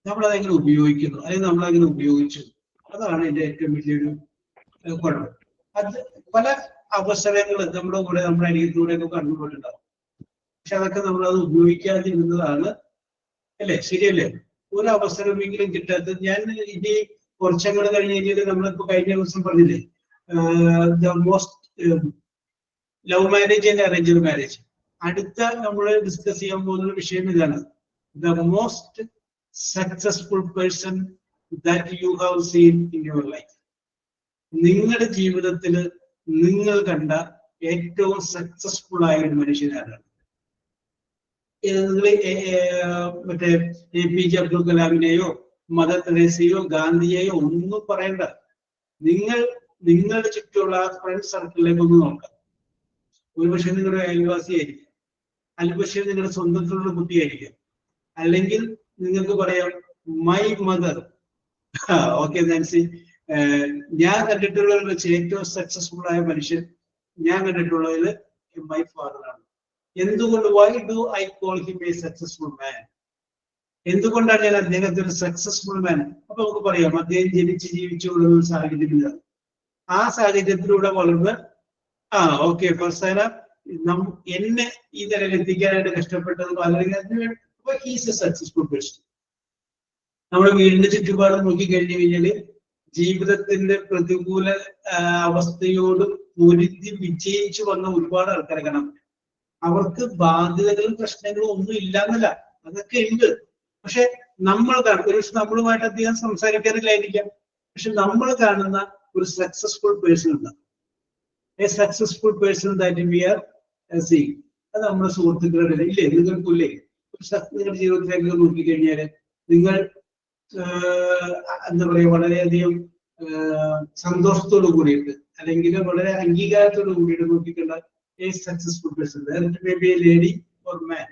നമ്മളതെങ്ങനെ ഉപയോഗിക്കുന്നു, അല്ലെങ്കിൽ നമ്മളങ്ങനെ ഉപയോഗിച്ചു, അതാണ് എൻ്റെ ഏറ്റവും വലിയൊരു കുഴപ്പം. അത് പല അവസരങ്ങൾ നമ്മുടെ കൂടെ, നമ്മുടെ അരികത്തൂടെയൊക്കെ കണ്ടുപോയിട്ടുണ്ടാവും. പക്ഷെ അതൊക്കെ നമ്മളത് ഉപയോഗിക്കാതിരുന്നതാണ്, അല്ലേ? ശരിയല്ലേ? ഒരു അവസരമെങ്കിലും കിട്ടാത്ത, ഞാൻ ഇനി കുറച്ചങ്ങോട്ട് കഴിഞ്ഞ് കഴിഞ്ഞാൽ നമ്മളിപ്പോ കഴിഞ്ഞ ദിവസം പറഞ്ഞില്ലേ, the most love marriage and arranged marriage. അടുത്ത നമ്മൾ ഡിസ്കസ് ചെയ്യാൻ പോകുന്ന വിഷയം ഇതാണ്, the most successful person that you have seen in your life. നിങ്ങളുടെ ജീവിതത്തിൽ നിങ്ങൾ കണ്ട ഏറ്റവും സക്സസ്ഫുൾ ആയ ഒരു മനുഷ്യനാണ്. മറ്റേ APJ അബ്ദുൽ കലാമിനെയോ മദർ തെരേസയോ ഗാന്ധിയെയോ ഒന്നും പറയണ്ട. നിങ്ങളുടെ ചുറ്റുമുള്ള ആ ഫ്രണ്ട് സർക്കിളിലേക്ക് ഒന്ന് നോക്കാം. ഒരുപക്ഷെ നിങ്ങളുടെ അയൽവാസിയായിരിക്കും, അല്പക്ഷെ നിങ്ങളുടെ സ്വന്തത്തിലുള്ള കുട്ടിയായിരിക്കും, അല്ലെങ്കിൽ നിങ്ങൾക്ക് പറയാം മൈ മദർ. ഓക്കെ നാൻസി, ഞാൻ കണ്ടിട്ടുള്ളതിൽ വെച്ച് ഏറ്റവും സക്സസ്ഫുൾ ആയ മനുഷ്യൻ ഞാൻ കണ്ടിട്ടുള്ളതിൽ മൈ ഫാദർ ആണ്. എന്തുകൊണ്ട്? Why do I call him A successful മാൻ? എന്തുകൊണ്ടാണ് ഞാൻ അദ്ദേഹത്തെ ഒരു സക്സസ്ഫുൾ മാൻ? അപ്പൊ നമുക്ക് പറയാം, അദ്ദേഹം ജീവിച്ചു കൊള്ളുന്ന ഒരു സാഹചര്യമില്ല. ആ സാഹചര്യത്തിലൂടെ വളർന്ന് ഓക്കെ ഫർസാന എന്നെ ഈ നിലയിലെത്തിക്കാനായിട്ട് കഷ്ടപ്പെട്ടത് അല്ലെങ്കിൽ ഹീസ് എ സക്സസ്ഫുൾ പേഴ്സൺ. നമ്മുടെ വീടിന്റെ ചുറ്റുപാട് നോക്കിക്കഴിഞ്ഞു കഴിഞ്ഞാല് ജീവിതത്തിന്റെ പ്രതികൂല അവസ്ഥയോട് പൊരുതി വിജയിച്ചു വന്ന ഒരുപാട് ആൾക്കാരെ കാണാം. അവർക്ക് ബാധ്യതകളും പ്രശ്നങ്ങളും ഒന്നും ഇല്ലാന്നല്ല, അതൊക്കെ ഉണ്ട്. പക്ഷെ നമ്മൾ ഒരു നമ്മളുമായിട്ട് അധികം സംസാരിക്കാറില്ലായിരിക്കാം, പക്ഷെ നമ്മൾ കാണുന്ന ഒരു സക്സസ്ഫുൾ പേഴ്സൺ ഉണ്ട്. A successful person that we are seeing. അത് നമ്മുടെ സുഹൃത്തുക്കളുടെ ഇല്ലേ? നിങ്ങൾക്കില്ലേ? നിങ്ങളുടെ ജീവിതത്തിലേക്ക് നോക്കിക്കഴിഞ്ഞാല് നിങ്ങൾ എന്താ പറയുക, വളരെയധികം സന്തോഷത്തോടു കൂടിയിട്ട് അല്ലെങ്കിൽ വളരെ അംഗീകാരത്തോടു കൂടിയിട്ട് നോക്കിക്കണ്ട a successful person. May be a lady or man.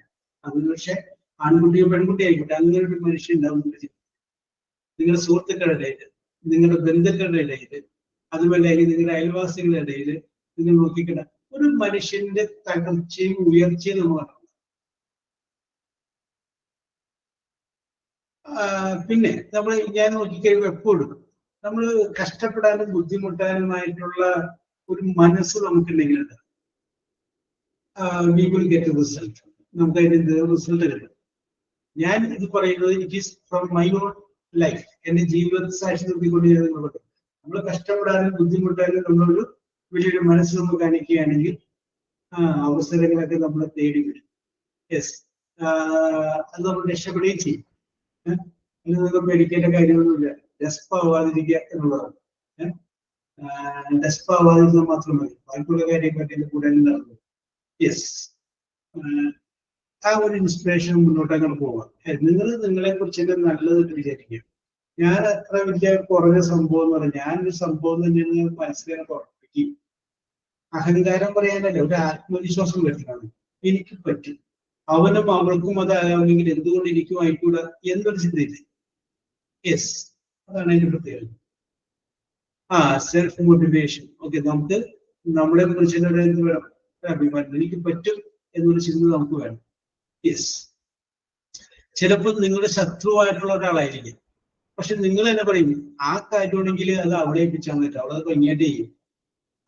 അതിന് പക്ഷെ ആൺകുട്ടിയോ പെൺകുട്ടി ആയിക്കോട്ടെ, അങ്ങനെ ഒരു മനുഷ്യൻ ഉണ്ടാവുന്നുണ്ട് നിങ്ങളുടെ സുഹൃത്തുക്കളുടെ ഇടയിൽ, നിങ്ങളുടെ ബന്ധുക്കളുടെ ഇടയിൽ, അതുപോലെ നിങ്ങളുടെ അയൽവാസികളുടെ ഇടയിൽ നിങ്ങൾ നോക്കിക്കണ്ട ഒരു മനുഷ്യന്റെ തകർച്ചയും ഉയർച്ചയും നമ്മൾ കാണും. പിന്നെ ഞാൻ നോക്കിക്കഴിയുമ്പോൾ എപ്പോഴും നമ്മൾ കഷ്ടപ്പെടാനും ബുദ്ധിമുട്ടാനുമായിട്ടുള്ള ഒരു മനസ്സ് നമുക്കുണ്ടെങ്കിൽ വി വിൽ ഗെറ്റ് റിസൾട്ട്. നമുക്ക് അതിന്റെ റിസൾട്ട് കിട്ടും. ഞാൻ ഇത് പറയുന്നത് it is from my own life. എന്റെ ജീവിത സാക്ഷി നിർത്തിക്കൊണ്ട് ഞാൻ നിങ്ങളോട്, നമ്മൾ കഷ്ടപ്പെടാനും ബുദ്ധിമുട്ടാനും നമ്മളൊരു വലിയൊരു മനസ്സ് നമ്മൾ കാണിക്കുകയാണെങ്കിൽ അവസരങ്ങളൊക്കെ നമ്മളെ തേടി വരും. യെസ്, അത് നമ്മൾ രക്ഷപ്പെടുകയും ചെയ്യും. നിങ്ങൾക്ക് പേടിക്കേണ്ട കാര്യമൊന്നുമില്ല. ഡെസ്പാവാതിരിക്കുക എന്നുള്ളതാണ്. ഡെസ്പാവാതിരുന്നാൽ മാത്രം മതി, ബാക്കിയുള്ള കാര്യങ്ങളൊക്കെ എന്റെ കൂടെ നടന്നു. യെസ്, ആ ഒരു ഇൻസ്പിറേഷൻ മുന്നോട്ട് അങ്ങനെ പോവാം. നിങ്ങൾ നിങ്ങളെ കുറിച്ച് നല്ലതായിട്ട് വിചാരിക്കുക. ഞാൻ അത്ര വലിയ കുറഞ്ഞ സംഭവം എന്ന് പറഞ്ഞാൽ ഞാനൊരു സംഭവം തന്നെയാണ് മനസ്സിനെ ഉറപ്പിക്കും. അഹങ്കാരം പറയാനല്ല, ഒരു ആത്മവിശ്വാസം വരുന്നതാണ്. എനിക്ക് പറ്റും, അവനും അവൾക്കും അതാണെങ്കിൽ എന്തുകൊണ്ട് എനിക്കും ആയിക്കൂടാ എന്നൊരു ചിന്തയില്ലേ? യെസ്, അതാണ് അതിന്റെ പ്രത്യേകത. Self motivation. ഓക്കെ, നമുക്ക് നമ്മളെ കുറിച്ച് എന്ത് വേണം? അഭിമാനം. എനിക്ക് പറ്റും എന്നൊരു ചിന്ത നമുക്ക് വേണം. യെസ്, ചിലപ്പോൾ നിങ്ങളുടെ ശത്രുവായിട്ടുള്ള ഒരാളായിരിക്കും, പക്ഷെ നിങ്ങൾ തന്നെ പറയും ആ കാര്യമാണെങ്കിൽ അത് അവിടെ ഏൽപ്പിച്ചാൽ മതി, അവിടെ അത് ഭംഗിയായിട്ട് ചെയ്യും.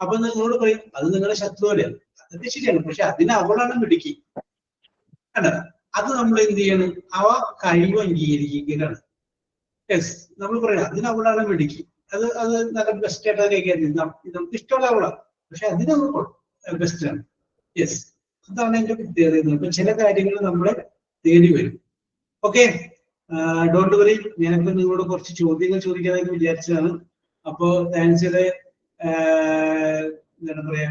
അപ്പൊ നിങ്ങളോട് പറയും അത് നിങ്ങളുടെ ശത്രുവല്ലേ, അതൊക്കെ ശരിയാണ്. പക്ഷെ അതിന് അവളാണ് മിടുക്കി അല്ല, അത് നമ്മൾ എന്ത് ചെയ്യണം, അവ കഴിവ് അംഗീകരിക്കുകയാണ്. യെസ്, നമ്മൾ പറയാം അതിന് അവളാണ് മിടുക്കി, അത് നല്ല ബെസ്റ്റ് ആയിട്ട് കൈകാര്യം നമുക്ക് ഇഷ്ടമുള്ള അവളാണ്, പക്ഷെ അതിന് നമ്മൾ ബെസ്റ്റ് ആണ്. യെസ്, അതാണ് എന്റെ പ്രത്യേകത. അപ്പൊ ചില കാര്യങ്ങൾ നമ്മളെ തേടി വരും. ഓക്കെ, ഡോണ്ട് വറി, ഞാനിപ്പോ നിങ്ങളോട് കുറച്ച് ചോദ്യങ്ങൾ ചോദിക്കാനായിട്ട് വിചാരിച്ചതാണ്. അപ്പോ ഡാൻസിയുടെ എന്താണ് പറയാ,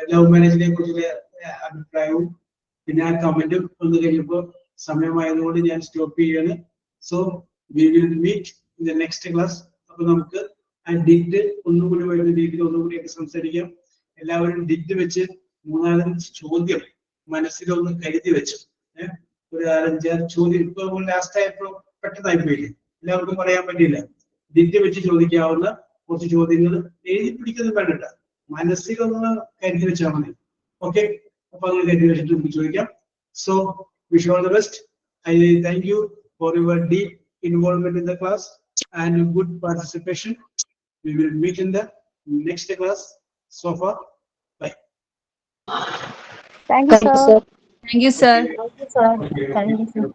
ലവ് മാരേജിനെ കുറിച്ചുള്ള അഭിപ്രായവും പിന്നെ ആ കമന്റും വന്നു കഴിഞ്ഞപ്പോ സമയമായതുകൊണ്ട് ഞാൻ സ്റ്റോപ്പ് ചെയ്യാണ്. So we will meet in the next class. അപ്പൊ നമുക്ക് ആ ഡിറ്റ് ഒന്നുകൂടി വരുന്ന രീതിയിൽ ഒന്നുകൂടിയൊക്കെ സംസാരിക്കാം. എല്ലാവരും ഡിറ്റ് വെച്ച് 3-4 ചോദ്യം മനസ്സിലൊന്ന് കരുതി വെച്ചു. ഒരു 5-6 ചോദ്യം ഇപ്പൊ ലാസ്റ്റ് ആയപ്പോ പെട്ടെന്നായി പോയില്ലേ, എല്ലാവർക്കും പറയാൻ പറ്റിയില്ല. ഡിറ്റ് വെച്ച് ചോദിക്കാവുന്ന കുറച്ച് ചോദ്യങ്ങൾ എഴുതി പിടിക്കുന്നത് വേണ്ട, മനസ്സിലൊന്ന് കരുതി വെച്ചാൽ മതി. ഓക്കെ, അപ്പൊ അങ്ങനെ കരുതി വെച്ചിട്ട് നമുക്ക് ചോദിക്കാം. So wish all the best. I thank you for your deep involvement in the class and good participation. We will meet in the next class. So far, bye. Thank you, sir. Thank you, sir. Thank you, sir. Thank you, sir.